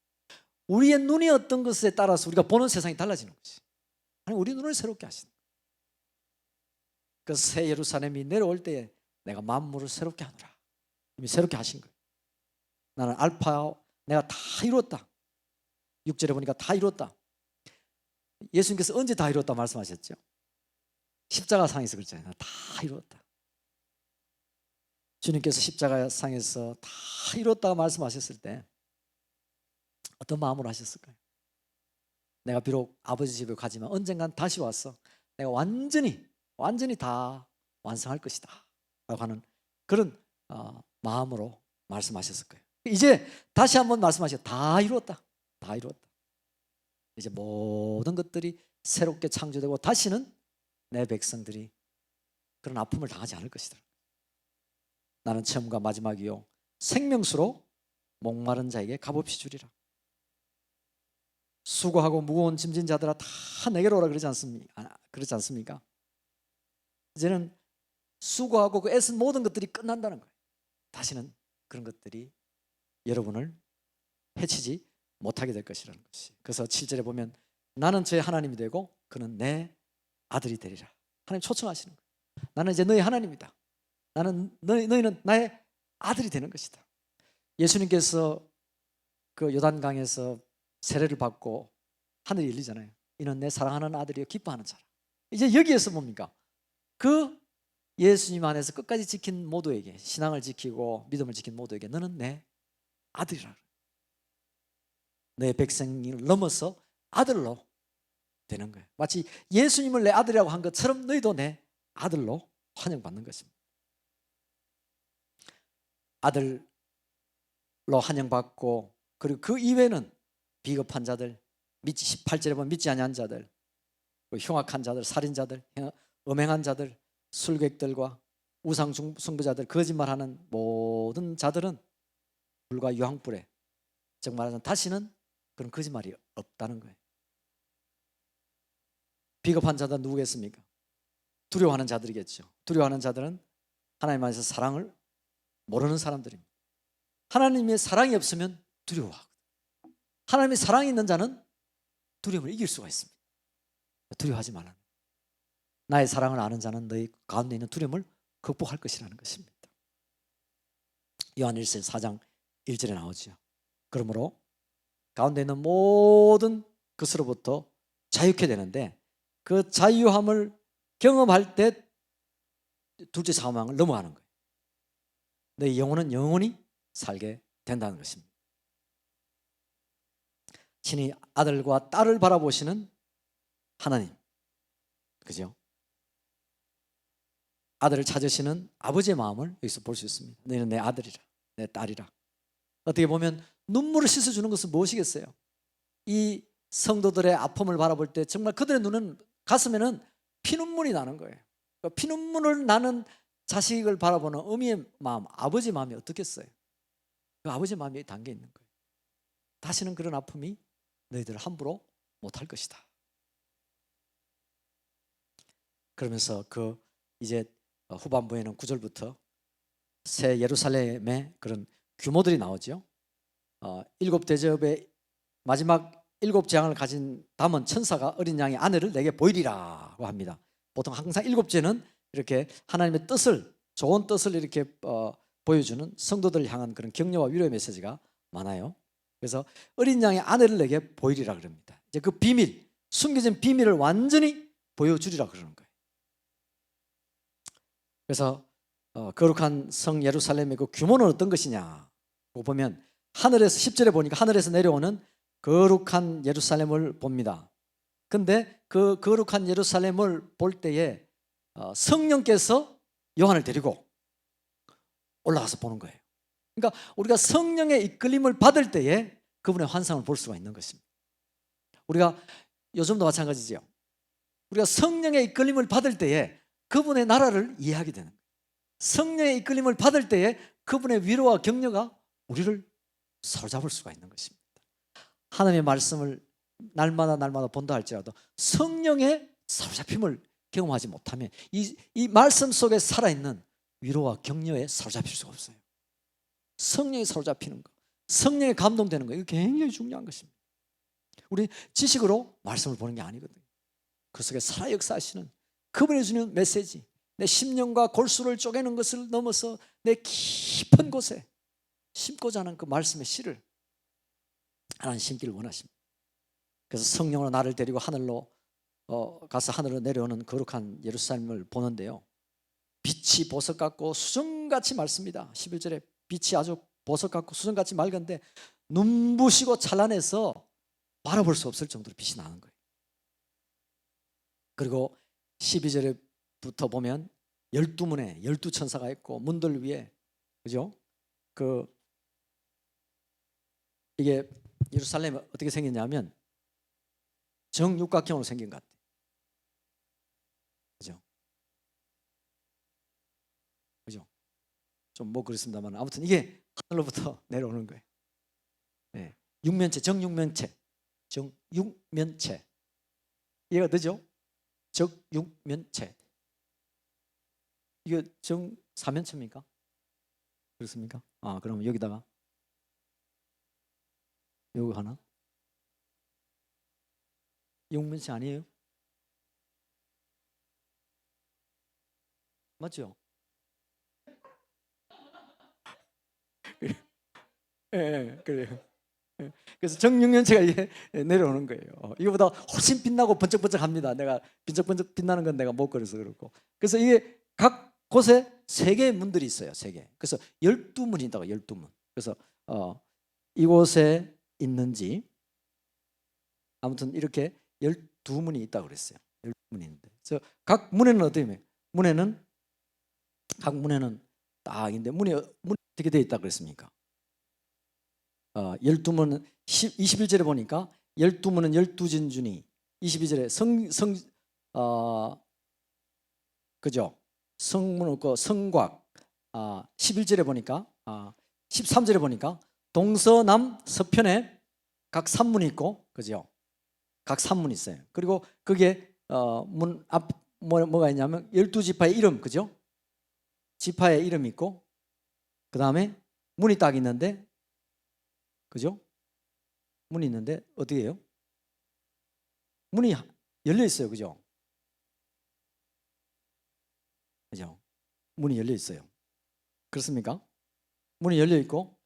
우리의 눈이 어떤 것에 따라서 우리가 보는 세상이 달라지는 것이. 하나님 우리 눈을 새롭게 하시는 거예요. 그래서 새 예루살렘이 내려올 때에 내가 만물을 새롭게 하노라. 이미 새롭게 하신 거예요. 나는 알파야, 내가 다 이뤘다. 6절에 보니까 다 이뤘다. 예수님께서 언제 다 이뤘다 말씀하셨죠? 십자가상에서 그랬잖아요. 다 이뤘다. 주님께서 십자가상에서 다 이뤘다고 말씀하셨을 때 어떤 마음으로 하셨을까요? 내가 비록 아버지 집에 가지만 언젠간 다시 와서 내가 완전히 다 완성할 것이다 라고 하는 그런 마음으로 말씀하셨을 거예요. 이제 다시 한번 말씀하셨어요. 다 이루었다. 다 이루었다. 이제 모든 것들이 새롭게 창조되고 다시는 내 백성들이 그런 아픔을 당하지 않을 것이다. 나는 처음과 마지막이요 생명수로 목마른 자에게 값없이 주리라. 수고하고 무거운 짐진 자들아 다 내게로 오라 그러지 않습니까? 이제는 수고하고 그 애쓴 모든 것들이 끝난다는 거예요. 다시는 그런 것들이 여러분을 해치지 못하게 될 것이라는 것이. 그래서 7절에 보면 나는 저의 하나님이 되고 그는 내 아들이 되리라. 하나님 초청하시는 거예요. 나는 이제 너희 하나님이다. 너희는 나의 아들이 되는 것이다. 예수님께서 그 요단강에서 세례를 받고 하늘이 열리잖아요. 이는 내 사랑하는 아들이요 기뻐하는 자라. 이제 여기에서 뭡니까? 그 예수님 안에서 끝까지 지킨 모두에게, 신앙을 지키고 믿음을 지킨 모두에게 너는 내 아들이라. 내 백성을 넘어서 아들로 되는 거예요. 마치 예수님을 내 아들이라고 한 것처럼 너희도 내 아들로 환영받는 것입니다. 아들로 환영받고, 그리고 그 이외에는 비겁한 자들, 18절에 보면 믿지 아니한 자들, 흉악한 자들, 살인자들, 음행한 자들, 술객들과 우상 숭배자들, 거짓말하는 모든 자들은 불과 유황불에, 즉 말하자면 다시는 그런 거짓말이 없다는 거예요. 비겁한 자들은 누구겠습니까? 두려워하는 자들이겠죠. 두려워하는 자들은 하나님 안에서 사랑을 모르는 사람들입니다. 하나님의 사랑이 없으면 두려워하거든요. 하나님의 사랑이 있는 자는 두려움을 이길 수가 있습니다. 두려워하지 말라. 나의 사랑을 아는 자는 너희 가운데 있는 두려움을 극복할 것이라는 것입니다. 요한일서 4장 1절에 나오죠. 그러므로 가운데 있는 모든 것으로부터 자유케 되는데 그 자유함을 경험할 때 둘째 사망을 넘어가는 거예요. 너희 영혼은 영원히 살게 된다는 것입니다. 친히 아들과 딸을 바라보시는 하나님, 그죠? 아들을 찾으시는 아버지의 마음을 여기서 볼 수 있습니다. 너희는 내 아들이라, 내 딸이라. 어떻게 보면 눈물을 씻어주는 것은 무엇이겠어요? 이 성도들의 아픔을 바라볼 때 정말 그들의 눈은 가슴에는 피눈물이 나는 거예요. 피눈물을 나는 자식을 바라보는 어미의 마음, 아버지 마음이 어떻겠어요? 그 아버지 마음이 담겨 있는 거예요. 다시는 그런 아픔이 너희들을 함부로 못할 것이다. 그러면서 그 이제 후반부에는 9절부터 새 예루살렘의 그런 규모들이 나오죠. 7대접의 마지막 7재앙을 가진 담은 천사가 어린 양의 아내를 내게 보이리라고 합니다. 보통 항상 7재는 이렇게 하나님의 뜻을, 좋은 뜻을 이렇게 보여주는 성도들을 향한 그런 격려와 위로의 메시지가 많아요. 그래서 어린 양의 아내를 내게 보이리라 그럽니다. 이제 그 비밀, 숨겨진 비밀을 완전히 보여주리라 그러는 거예요. 그래서 거룩한 성 예루살렘의 그 규모는 어떤 것이냐고 보면 하늘에서 10절에 보니까 하늘에서 내려오는 거룩한 예루살렘을 봅니다. 근데 그 거룩한 예루살렘을 볼 때에 성령께서 요한을 데리고 올라가서 보는 거예요. 그러니까 우리가 성령의 이끌림을 받을 때에 그분의 환상을 볼 수가 있는 것입니다. 우리가 요즘도 마찬가지죠. 우리가 성령의 이끌림을 받을 때에 그분의 나라를 이해하게 되는 거예요. 성령의 이끌림을 받을 때에 그분의 위로와 격려가 우리를 사로잡을 수가 있는 것입니다. 하나님의 말씀을 날마다 본다 할지라도 성령의 사로잡힘을 경험하지 못하면 이 말씀 속에 살아있는 위로와 격려에 사로잡힐 수가 없어요. 성령이 사로잡히는 것, 성령에 감동되는 것, 이거 굉장히 중요한 것입니다. 우리 지식으로 말씀을 보는 게 아니거든요. 그 속에 살아 역사하시는 그분이 주는 메시지, 내 심령과 골수를 쪼개는 것을 넘어서 내 깊은 곳에 심고자 하는 그 말씀의 씨를 하나님 심기를 원하십니다. 그래서 성령으로 나를 데리고 하늘로 가서 하늘로 내려오는 거룩한 예루살렘을 보는데요, 빛이 보석 같고 수정같이 맑습니다. 11절에 빛이 아주 보석 같고 수정같이 맑은데 눈부시고 찬란해서 바라볼 수 없을 정도로 빛이 나는 거예요. 그리고 12절부터 보면 12문에 12천사가 있고 문들 위에, 그죠? 이게 예루살렘이 어떻게 생겼냐면 정육각형으로 생긴 것 같아요. 그죠? 그죠? 좀 뭐 그렇습니다만 아무튼 이게 하늘로부터 내려오는 거예요. 네. 육면체, 정육면체. 이해가 되죠? 적육면체. 이게 정사면체입니까? 그렇습니까? 그럼 여기다가 요거 하나? 육면체 아니에요? 맞죠? 예, 그래요. 그래서 정육면체가 이게 내려오는 거예요. 이거보다 훨씬 빛나고 번쩍번쩍합니다. 내가 번쩍번쩍 빛나는 건 내가 못 그려서 그렇고. 그래서 이게 각 곳에 3개의 문들이 있어요. 3개. 그래서 12문이 있다고, 12문. 그래서 이곳에 있는지 아무튼 이렇게 12문이 있다고 그랬어요. 12문이 있는데. 그래서 각 문에는 어떻게 하면 각 문에는 딱 있는데 문이 어떻게 되어 있다고 그랬습니까? 12문은 21절에 보니까 12문은 12진주니, 22절에 그죠? 성문 없고 성곽, 11절에 보니까 13절에 보니까 동서남 서편에 각 산문이 있고, 그죠? 각 산문이 있어요. 그리고 그게 문 앞 뭐가 있냐면 12지파의 이름, 그죠? 지파의 이름이 있고, 그 다음에 문이 딱 있는데, 그죠? 문이 있는데 어떻게 해요? 문이 열려 있어요. 그죠? 그죠? 문이 열려 있어요. 그렇습니까? 문이 열려 있고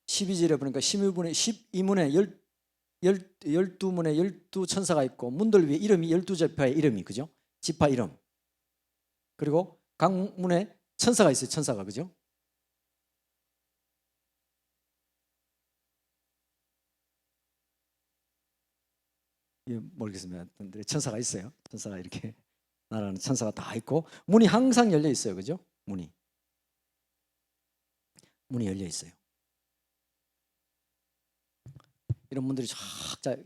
12절에 보니까 12문에 12문에 12천사가 있고 문들 위에 이름이 12지파의 이름이, 그죠? 지파 이름. 그리고 각 문에 천사가 있어요. 천사가, 그죠? 모르겠습니다. 천사가 있어요. 천사가 이렇게 나라는 천사가 다 있고 문이 항상 열려 있어요. 그죠? 문이 열려 있어요. 이런 문들이 쫙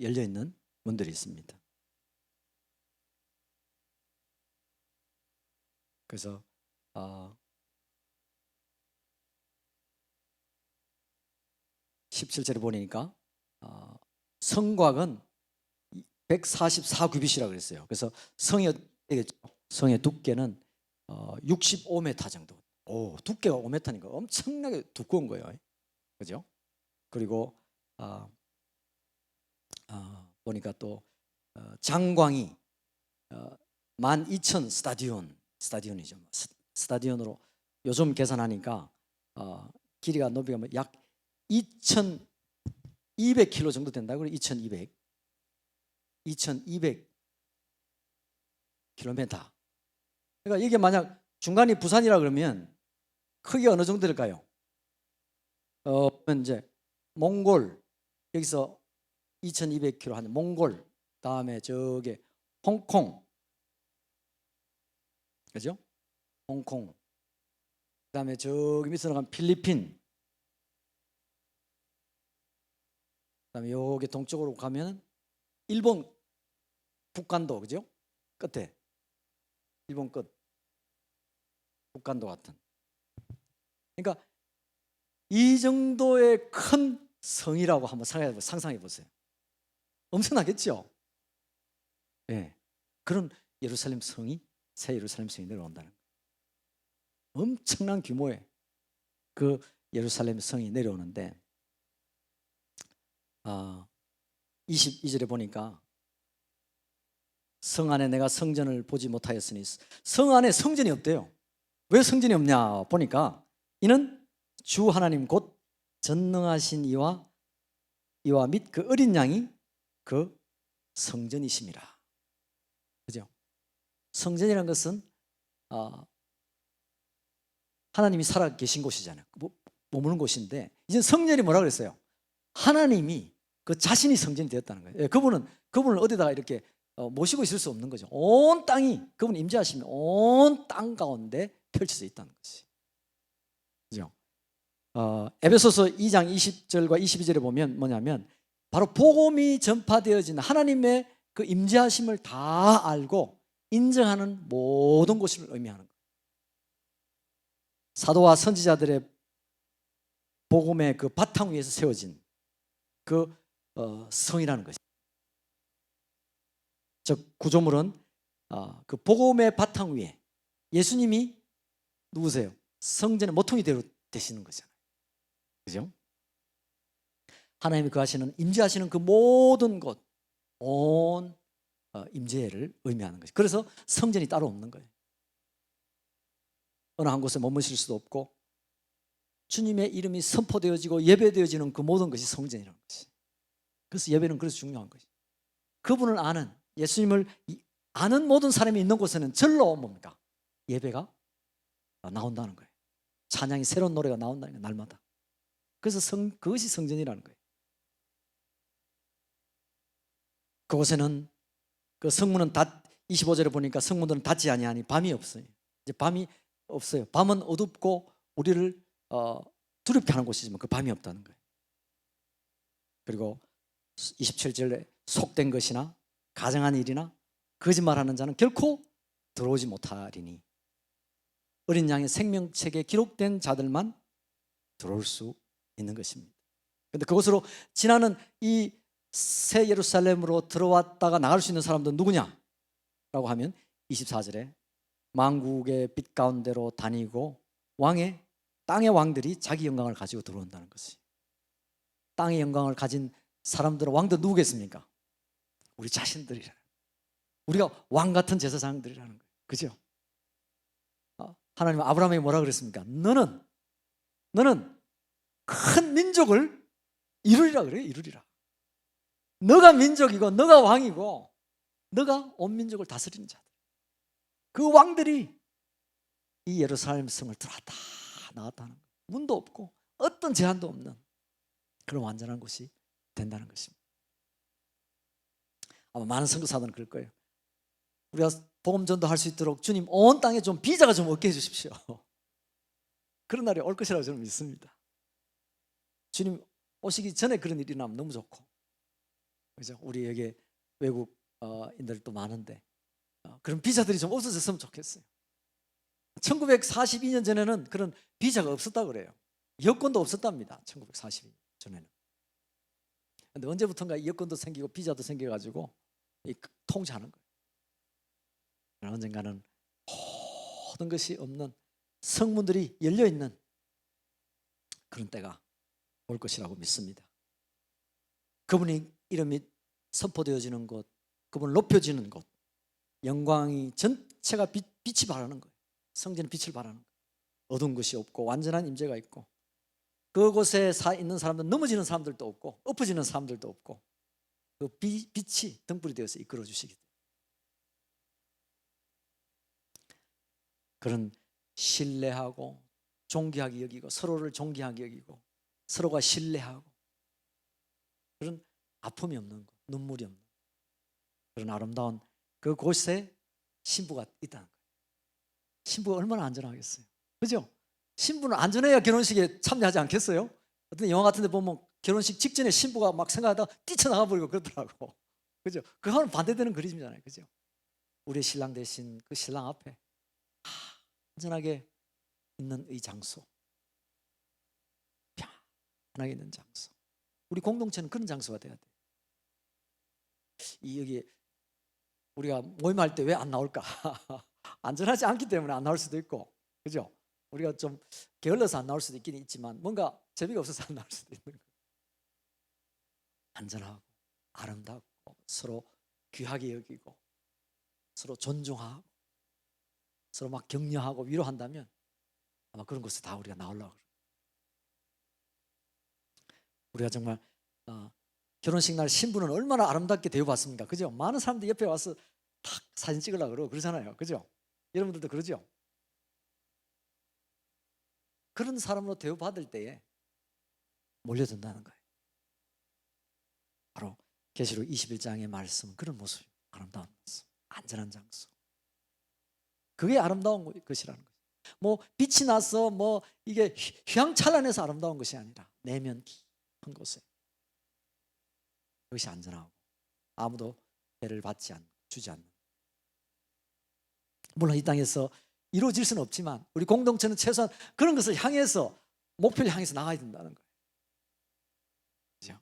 열려 있는 문들이 있습니다. 그래서 17절에 보니까 성곽은 144규빗이라고 그랬어요. 그래서 성의 두께는 65m 정도. 오, 두께가 5m니까 엄청나게 두꺼운 거예요. 그죠? 그리고 보니까 또 장광이 12,000 스타디온이죠. 스타디온으로 요즘 계산하니까 길이가 높이가 약 2,200km 정도 된다고요. 2,200km. 그러니까 이게 만약 중간이 부산이라 그러면 크기가 어느 정도 될까요? 이제 몽골, 여기서 2,200km 한 몽골, 다음에 저기 홍콩, 그죠? 홍콩, 그다음에 저기 밑으로 가면 필리핀, 그다음에 여기 동쪽으로 가면 일본 북간도, 그죠? 끝에 일본 끝 북간도 같은. 그러니까 이 정도의 큰 성이라고 한번 상상해 보세요. 엄청나겠죠? 네. 그런 예루살렘 성이, 새 예루살렘 성이 내려온다는 거예요. 엄청난 규모의 그 예루살렘 성이 내려오는데 22절에 보니까 성 안에 내가 성전을 보지 못하였으니, 성 안에 성전이 없대요. 왜 성전이 없냐 보니까 이는 주 하나님 곧 전능하신 이와 및 그 어린 양이 그 성전이심이라. 그죠? 성전이라는 것은 하나님이 살아 계신 곳이잖아요. 머무는 곳인데, 이제 성전이 뭐라 그랬어요? 하나님이 그 자신이 성전이 되었다는 거예요. 그분을 어디다가 이렇게 모시고 있을 수 없는 거죠. 온 땅이 그분 임재하시면 온 땅 가운데 펼쳐져 있다는 것이. 그죠? 에베소서 2장 20절과 22절에 보면 뭐냐면 바로 복음이 전파되어진 하나님의 그 임재하심을 다 알고 인정하는 모든 곳을 의미하는 거예요. 사도와 선지자들의 복음의 그 바탕 위에서 세워진 그 성이라는 것이죠. 즉 구조물은 그 복음의 바탕 위에 예수님이 누구세요? 성전의 모퉁이 되시는 거잖아요. 그죠? 하나님이 임재하시는 그 모든 곳, 온 임재를 의미하는 것이죠. 그래서 성전이 따로 없는 거예요. 어느 한 곳에 머무실 수도 없고, 주님의 이름이 선포되어지고 예배되어지는 그 모든 것이 성전이라는 것이. 그래서 예배는 그래서 중요한 것이. 그분을 아는, 예수님을 아는 모든 사람이 있는 곳에는 절로 뭡니까? 예배가 나온다는 거예요. 찬양이, 새로운 노래가 나온다는 거예요, 날마다. 그래서 그것이 성전이라는 거예요. 그곳에는 그 성문은 25절에 보니까 성문들은 닫지 아니하니 밤이 없어요. 이제 밤이 없어요. 밤은 어둡고 우리를 두렵게 하는 곳이지만 그 밤이 없다는 거예요. 그리고 27절에 속된 것이나 가정한 일이나 거짓말하는 자는 결코 들어오지 못하리니 어린 양의 생명책에 기록된 자들만 들어올 수 있는 것입니다. 그런데 그곳으로 지나는 이 새 예루살렘으로 들어왔다가 나갈 수 있는 사람들은 누구냐? 라고 하면 24절에 만국의 빛 가운데로 다니고 땅의 왕들이 자기 영광을 가지고 들어온다는 것이. 땅의 영광을 가진 사람들은 왕들 누구겠습니까? 우리 자신들이라. 우리가 왕 같은 제사장들이라는 거예요. 그죠? 하나님은 아브라함에게 뭐라 그랬습니까? 너는 큰 민족을 이루리라 그래요. 이루리라. 너가 민족이고 너가 왕이고 너가 온 민족을 다스리는 자들. 그 왕들이 이 예루살렘 성을 들어왔다 나왔다 하는 거예요. 문도 없고 어떤 제한도 없는 그런 완전한 곳이 된다는 것입니다. 아마 많은 선교사들은 그럴 거예요. 우리가 복음 전도할 수 있도록 주님 온 땅에 좀 비자가 좀 없게 해주십시오. 그런 날이 올 것이라고 저는 믿습니다. 주님 오시기 전에 그런 일이 나면 너무 좋고, 그죠? 우리 여기 외국인들도 많은데 그런 비자들이 좀 없어졌으면 좋겠어요. 1942년 전에는 그런 비자가 없었다고 그래요. 여권도 없었답니다. 1942년 전에는. 근데 언제부턴가 여권도 생기고 비자도 생겨가지고 통치하는 거예요. 언젠가는 모든 것이 없는 성문들이 열려있는 그런 때가 올 것이라고 믿습니다. 그분의 이름이 선포되어지는 곳, 그분을 높여지는 곳, 영광이 전체가 빛이 발하는 거예요. 성전의 빛을 발하는 거예요. 어두운 것이 없고 완전한 임재가 있고 그곳에 있는 사람들, 넘어지는 사람들도 없고 엎어지는 사람들도 없고 그 빛이 등불이 되어서 이끌어 주시기 때문에 그런 신뢰하고 존귀하게 여기고 서로를 존귀하게 여기고 서로가 신뢰하고 그런 아픔이 없는 것, 눈물이 없는 그런 아름다운 그곳에 신부가 있다는 거예요. 신부가 얼마나 안전하겠어요. 그죠? 신부는 안전해야 결혼식에 참여하지 않겠어요? 어떤 영화 같은 데 보면 결혼식 직전에 신부가 막 생각하다가 뛰쳐나가 버리고 그러더라고. 그죠? 그거는 반대되는 그림이잖아요. 그죠? 우리 신랑 대신 그 신랑 앞에 안전하게 있는 이 장소, 편하게 있는 장소. 우리 공동체는 그런 장소가 돼야 돼요. 여기 우리가 모임할 때 왜 안 나올까? 안전하지 않기 때문에 안 나올 수도 있고, 그죠? 우리가 좀 게을러서 안 나올 수도 있긴 있지만 뭔가 재미가 없어서 안 나올 수도 있는 거예요. 안전하고 아름답고 서로 귀하게 여기고 서로 존중하고 서로 막 격려하고 위로한다면 아마 그런 곳에 다 우리가 나오려고 그래요. 우리가 정말 결혼식 날 신부는 얼마나 아름답게 대우받습니까? 그죠? 많은 사람들이 옆에 와서 탁 사진 찍으려고 그러고 그러잖아요. 그죠? 여러분들도 그러죠? 그런 사람으로 대우받을 때에 몰려든다는 거예요. 바로 계시록 21장의 말씀, 그런 모습입니다. 아름다운 모습, 안전한 장소. 그게 아름다운 것이라는 거예요. 뭐 빛이 나서 뭐 이게 휘황찬란해서 아름다운 것이 아니라 내면 깊은 곳에 그것이 안전하고 아무도 해를 주지 않는. 물론 이 땅에서 이루어질 수는 없지만 우리 공동체는 최소한 그런 것을 향해서 목표를 향해서 나가야 된다는 거예요. 그렇죠?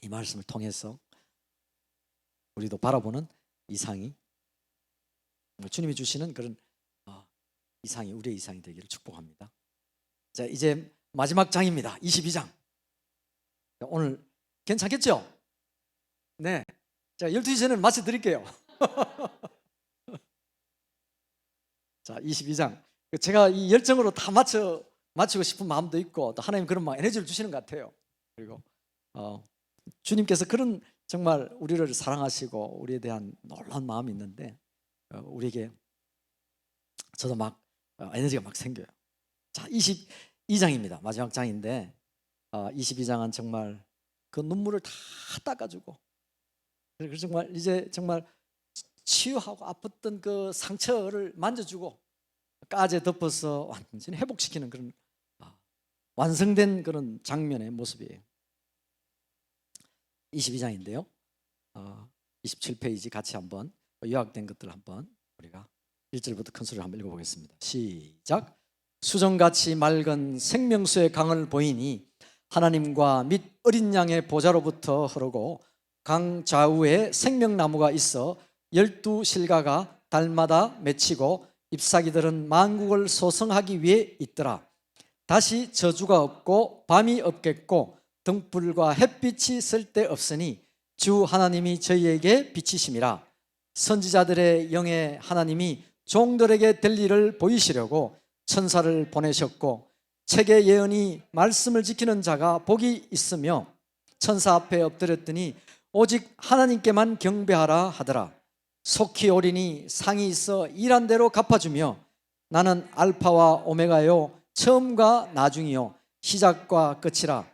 이 말씀을 통해서 우리도 바라보는 이상이 주님이 주시는 그런 이상이 우리의 이상이 되기를 축복합니다. 자, 이제 마지막 장입니다. 22장. 오늘 괜찮겠죠? 네. 자, 12시 전에 마쳐 드릴게요. 자, 22장. 제가 이 열정으로 다 마치고 싶은 마음도 있고 또 하나님 그런 막 에너지를 주시는 것 같아요. 그리고 주님께서 그런 정말 우리를 사랑하시고 우리에 대한 놀라운 마음이 있는데 우리에게 저도 막 에너지가 막 생겨요. 자, 22장입니다. 마지막 장인데 22장은 정말 그 눈물을 다 닦아주고 그래서 정말 이제 정말 치유하고 아팠던 그 상처를 만져주고 가재 덮어서 완전히 회복시키는 그런 완성된 그런 장면의 모습이에요. 22장인데요. 27페이지 같이 한번 요약된 것들 한번 우리가 1절부터 큰 소리로 한번 읽어보겠습니다. 시작. 수정같이 맑은 생명수의 강을 보이니 하나님과 및 어린 양의 보좌로부터 흐르고 강 좌우에 생명나무가 있어 12실가가 달마다 맺히고 잎사귀들은 만국을 소성하기 위해 있더라. 다시 저주가 없고 밤이 없겠고 등불과 햇빛이 쓸데없으니 주 하나님이 저희에게 비치심이라. 선지자들의 영의 하나님이 종들에게 될 일을 보이시려고 천사를 보내셨고 책의 예언이 말씀을 지키는 자가 복이 있으며 천사 앞에 엎드렸더니 오직 하나님께만 경배하라 하더라. 속히 오리니 상이 있어 일한 대로 갚아주며 나는 알파와 오메가요 처음과 나중이요 시작과 끝이라.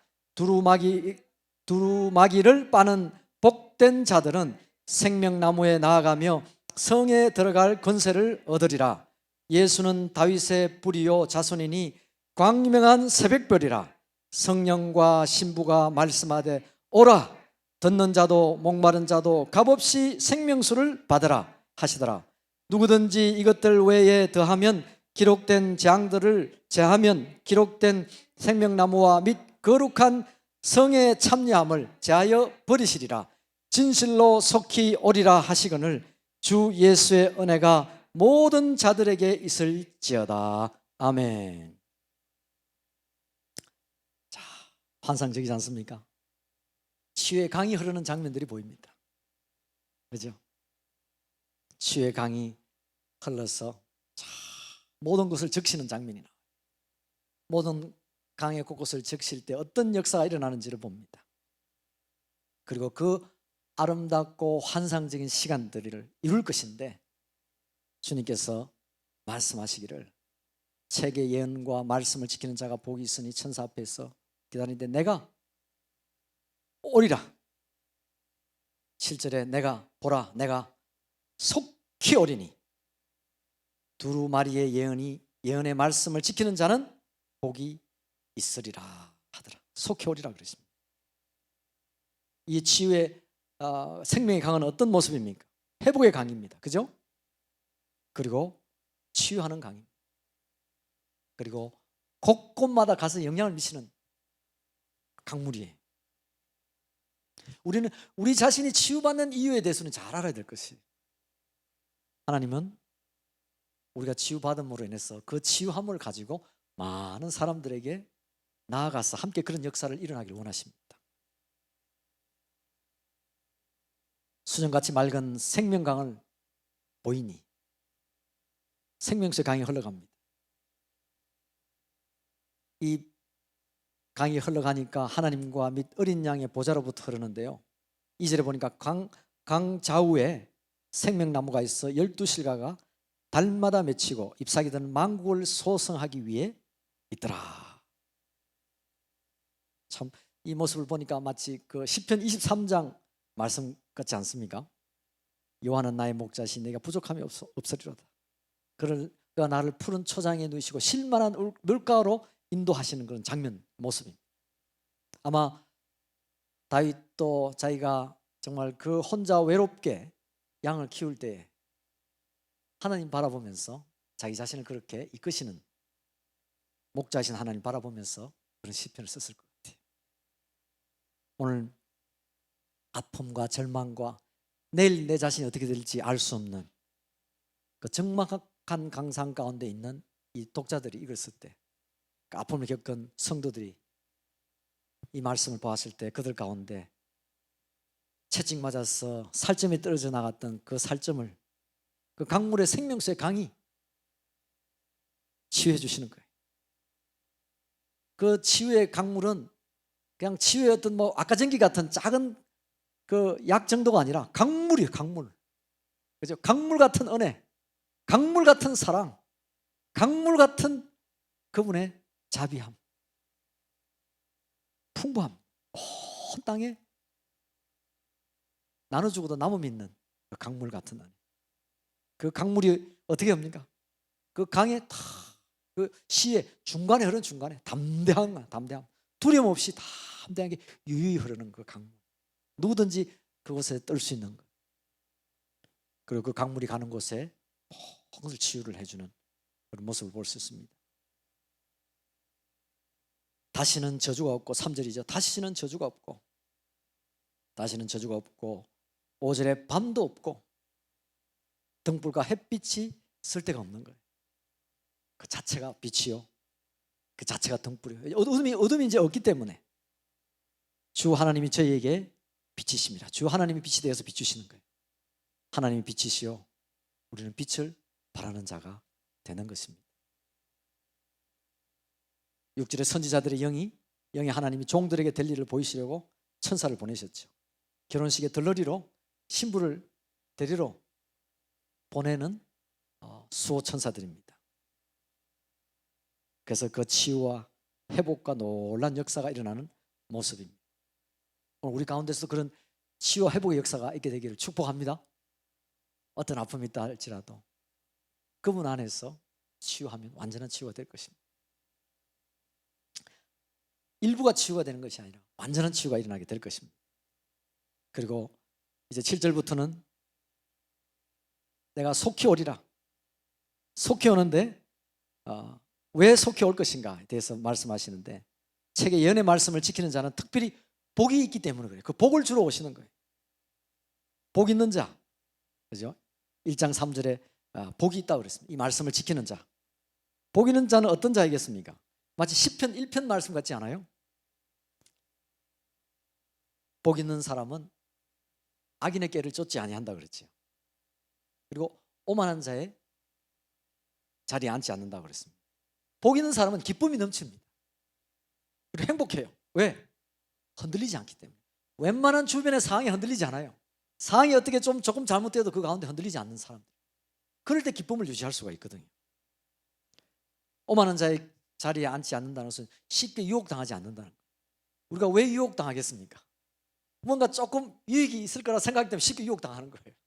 두루마기를 빠는 복된 자들은 생명나무에 나아가며 성에 들어갈 권세를 얻으리라. 예수는 다윗의 뿌리요 자손이니 광명한 새벽별이라. 성령과 신부가 말씀하되 오라, 듣는 자도 목마른 자도 값없이 생명수를 받으라 하시더라. 누구든지 이것들 외에 더하면 기록된 재앙들을 제하면 기록된 생명나무와 및 거룩한 성에 참여함을 제하여 버리시리라. 진실로 속히 오리라 하시거늘 주 예수의 은혜가 모든 자들에게 있을지어다. 아멘. 자, 환상적이지 않습니까? 치유의 강이 흐르는 장면들이 보입니다. 그죠? 치유의 강이 흘러서 모든 것을 적시는 장면이 나와요. 모든 강의 곳곳을 적실 때 어떤 역사가 일어나는지를 봅니다. 그리고 그 아름답고 환상적인 시간들을 이룰 것인데 주님께서 말씀하시기를 책의 예언과 말씀을 지키는 자가 복이 있으니 천사 앞에서 기다리는데 내가 오리라. 7절에 내가 보라 내가 속히 오리니 두루마리의 예언의 말씀을 지키는 자는 복이 있으리라 하더라. 속히 오리라 그랬습니다. 이 치유의 생명의 강은 어떤 모습입니까? 회복의 강입니다. 그죠? 그리고 치유하는 강입니다. 그리고 곳곳마다 가서 영향을 미치는 강물이에요. 우리는 우리 자신이 치유받는 이유에 대해서는 잘 알아야 될 것이에요. 하나님은 우리가 치유받음으로 인해서 그 치유함을 가지고 많은 사람들에게 나아가서 함께 그런 역사를 일어나기를 원하십니다. 수정같이 맑은 생명강을 보이니 생명수의 강이 흘러갑니다. 이 강이 흘러가니까 하나님과 및 어린 양의 보좌로부터 흐르는데요. 2절에 보니까 강 좌우에 생명나무가 있어 12실과가 달마다 맺히고 잎사귀 드는 만국을 소성하기 위해 있더라. 참 이 모습을 보니까 마치 그 시편 23장 말씀 같지 않습니까? 여호와는 나의 목자시 내가 부족함이 없으리로다. 그가 나를 푸른 초장에 누이시고 실만한 물가로 인도하시는 그런 장면 모습입니다. 아마 다윗도 자기가 정말 그 혼자 외롭게 양을 키울 때 하나님 바라보면서 자기 자신을 그렇게 이끄시는 목자이신 하나님 바라보면서 그런 시편을 썼을 것 같아요. 오늘 아픔과 절망과 내일 내 자신이 어떻게 될지 알 수 없는 그 적막한 강상 가운데 있는 이 독자들이 읽었을 때 그 아픔을 겪은 성도들이 이 말씀을 보았을 때 그들 가운데 채찍 맞아서 살점이 떨어져 나갔던 그 살점을 그 강물의 생명수의 강이 치유해 주시는 거예요. 그 치유의 강물은 그냥 치유의 어떤 뭐 아까전기 같은 작은 그 약 정도가 아니라 강물이에요. 강물. 그죠? 강물 같은 은혜, 강물 같은 사랑, 강물 같은 그분의 자비함, 풍부함. 온 땅에 나눠주고도 남음이 있는 그 강물 같은 은혜. 그 강물이 어떻게 합니까? 그 강에 다 그 시의 중간에 흐르는 중간에 담대함, 두려움 없이 담대하게 유유히 흐르는 그 강물. 누구든지 그곳에 뜰 수 있는 것. 그리고 그 강물이 가는 곳에 모든 치유를 해주는 그런 모습을 볼 수 있습니다. 다시는 저주가 없고 3절이죠. 다시는 저주가 없고 다시는 저주가 없고 5절에 밤도 없고 등불과 햇빛이 쓸 데가 없는 거예요. 그 자체가 빛이요. 그 자체가 등불이요. 어둠이 이제 없기 때문에 주 하나님이 저희에게 빛이십니다. 주 하나님이 빛이 되어서 비추시는 거예요. 하나님이 빛이시요 우리는 빛을 바라는 자가 되는 것입니다. 6절에 선지자들의 영이 하나님이 종들에게 될 일을 보이시려고 천사를 보내셨죠. 결혼식의 들러리로 신부를 데리러 보내는 수호 천사들입니다. 그래서 그 치유와 회복과 놀란 역사가 일어나는 모습입니다. 오늘 우리 가운데서 그런 치유와 회복의 역사가 있게 되기를 축복합니다. 어떤 아픔이 있다 할지라도 그분 안에서 치유하면 완전한 치유가 될 것입니다. 일부가 치유가 되는 것이 아니라 완전한 치유가 일어나게 될 것입니다. 그리고 이제 7절부터는 내가 속히 오리라. 속히 오는데 왜 속히 올 것인가에 대해서 말씀하시는데, 책의 예언의 말씀을 지키는 자는 특별히 복이 있기 때문에 그래요. 그 복을 주러 오시는 거예요. 복 있는 자, 그죠? 1장 3절에 복이 있다고 그랬습니다. 이 말씀을 지키는 자. 복 있는 자는 어떤 자이겠습니까? 마치 시편 1편 말씀 같지 않아요? 복 있는 사람은 악인의 꾀를 쫓지 아니한다 그랬죠. 그리고 오만한 자의 자리에 앉지 않는다고 그랬습니다. 복 있는 사람은 기쁨이 넘칩니다. 그리고 행복해요. 왜? 흔들리지 않기 때문에. 웬만한 주변의 상황이 흔들리지 않아요. 상황이 어떻게 조금 잘못돼도 그 가운데 흔들리지 않는 사람들, 그럴 때 기쁨을 유지할 수가 있거든요. 오만한 자의 자리에 앉지 않는다는 것은 쉽게 유혹당하지 않는다는 거예요. 우리가 왜 유혹당하겠습니까? 뭔가 조금 유익이 있을 거라 생각하기 때문에 쉽게 유혹당하는 거예요.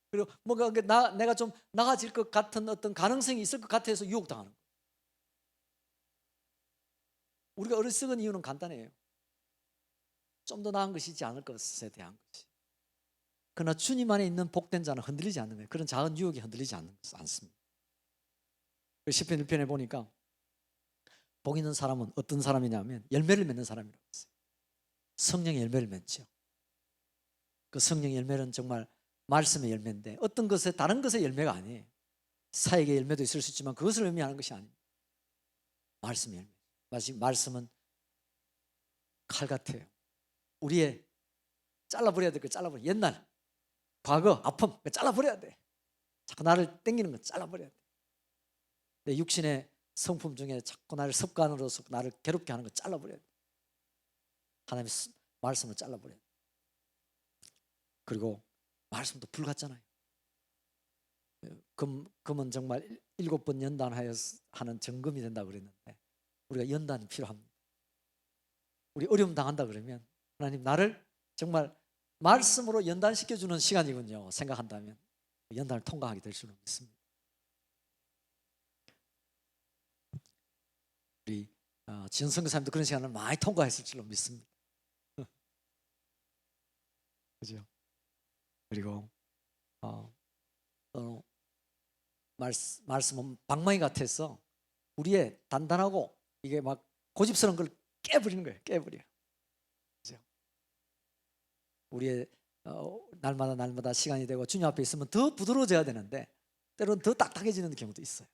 그리고 뭔가 내가 좀 나아질 것 같은 어떤 가능성이 있을 것 같아서 유혹당하는 거예요. 우리가 어리석은 이유는 간단해요. 좀 더 나은 것이지 않을 것에 대한 것이. 그러나 주님 안에 있는 복된 자는 흔들리지 않는 거예요. 그런 작은 유혹이 흔들리지 않습니다. 시편 1편에 보니까 복 있는 사람은 어떤 사람이냐면 열매를 맺는 사람이라고 했어요. 성령의 열매를 맺죠. 그 성령의 열매는 정말 말씀의 열매인데 어떤 것에 다른 것의 열매가 아니에요. 사역의 열매도 있을 수 있지만 그것을 의미하는 것이 아닙니다. 말씀의 열매. 말씀은 칼 같아요. 우리의 잘라버려야 될 거 잘라버려. 옛날 과거 아픔 잘라버려야 돼. 자꾸 나를 땡기는 거 잘라버려야 돼. 내 육신의 성품 중에 자꾸 나를 습관으로서 나를 괴롭게 하는 거 잘라버려야 돼. 하나님의 말씀을 잘라버려야 돼. 그리고 말씀도 불 같잖아요. 금은 정말 7번 연단하여 하는 정금이 된다고 그랬는데 우리가 연단이 필요합니다. 우리 어려움 당한다 그러면 하나님 나를 정말 말씀으로 연단시켜주는 시간이군요 생각한다면 연단을 통과하게 될 줄로 믿습니다. 우리 지연 선교사님도 그런 시간을 많이 통과했을 줄로 믿습니다. 그죠? 그리고 말씀은 방망이 같아서 우리의 단단하고 이게 막 고집스러운 걸 깨버리는 거예요. 깨버려요. 그죠? 우리의 날마다 시간이 되고 주님 앞에 있으면 더 부드러워져야 되는데 때로는 더 딱딱해지는 경우도 있어요.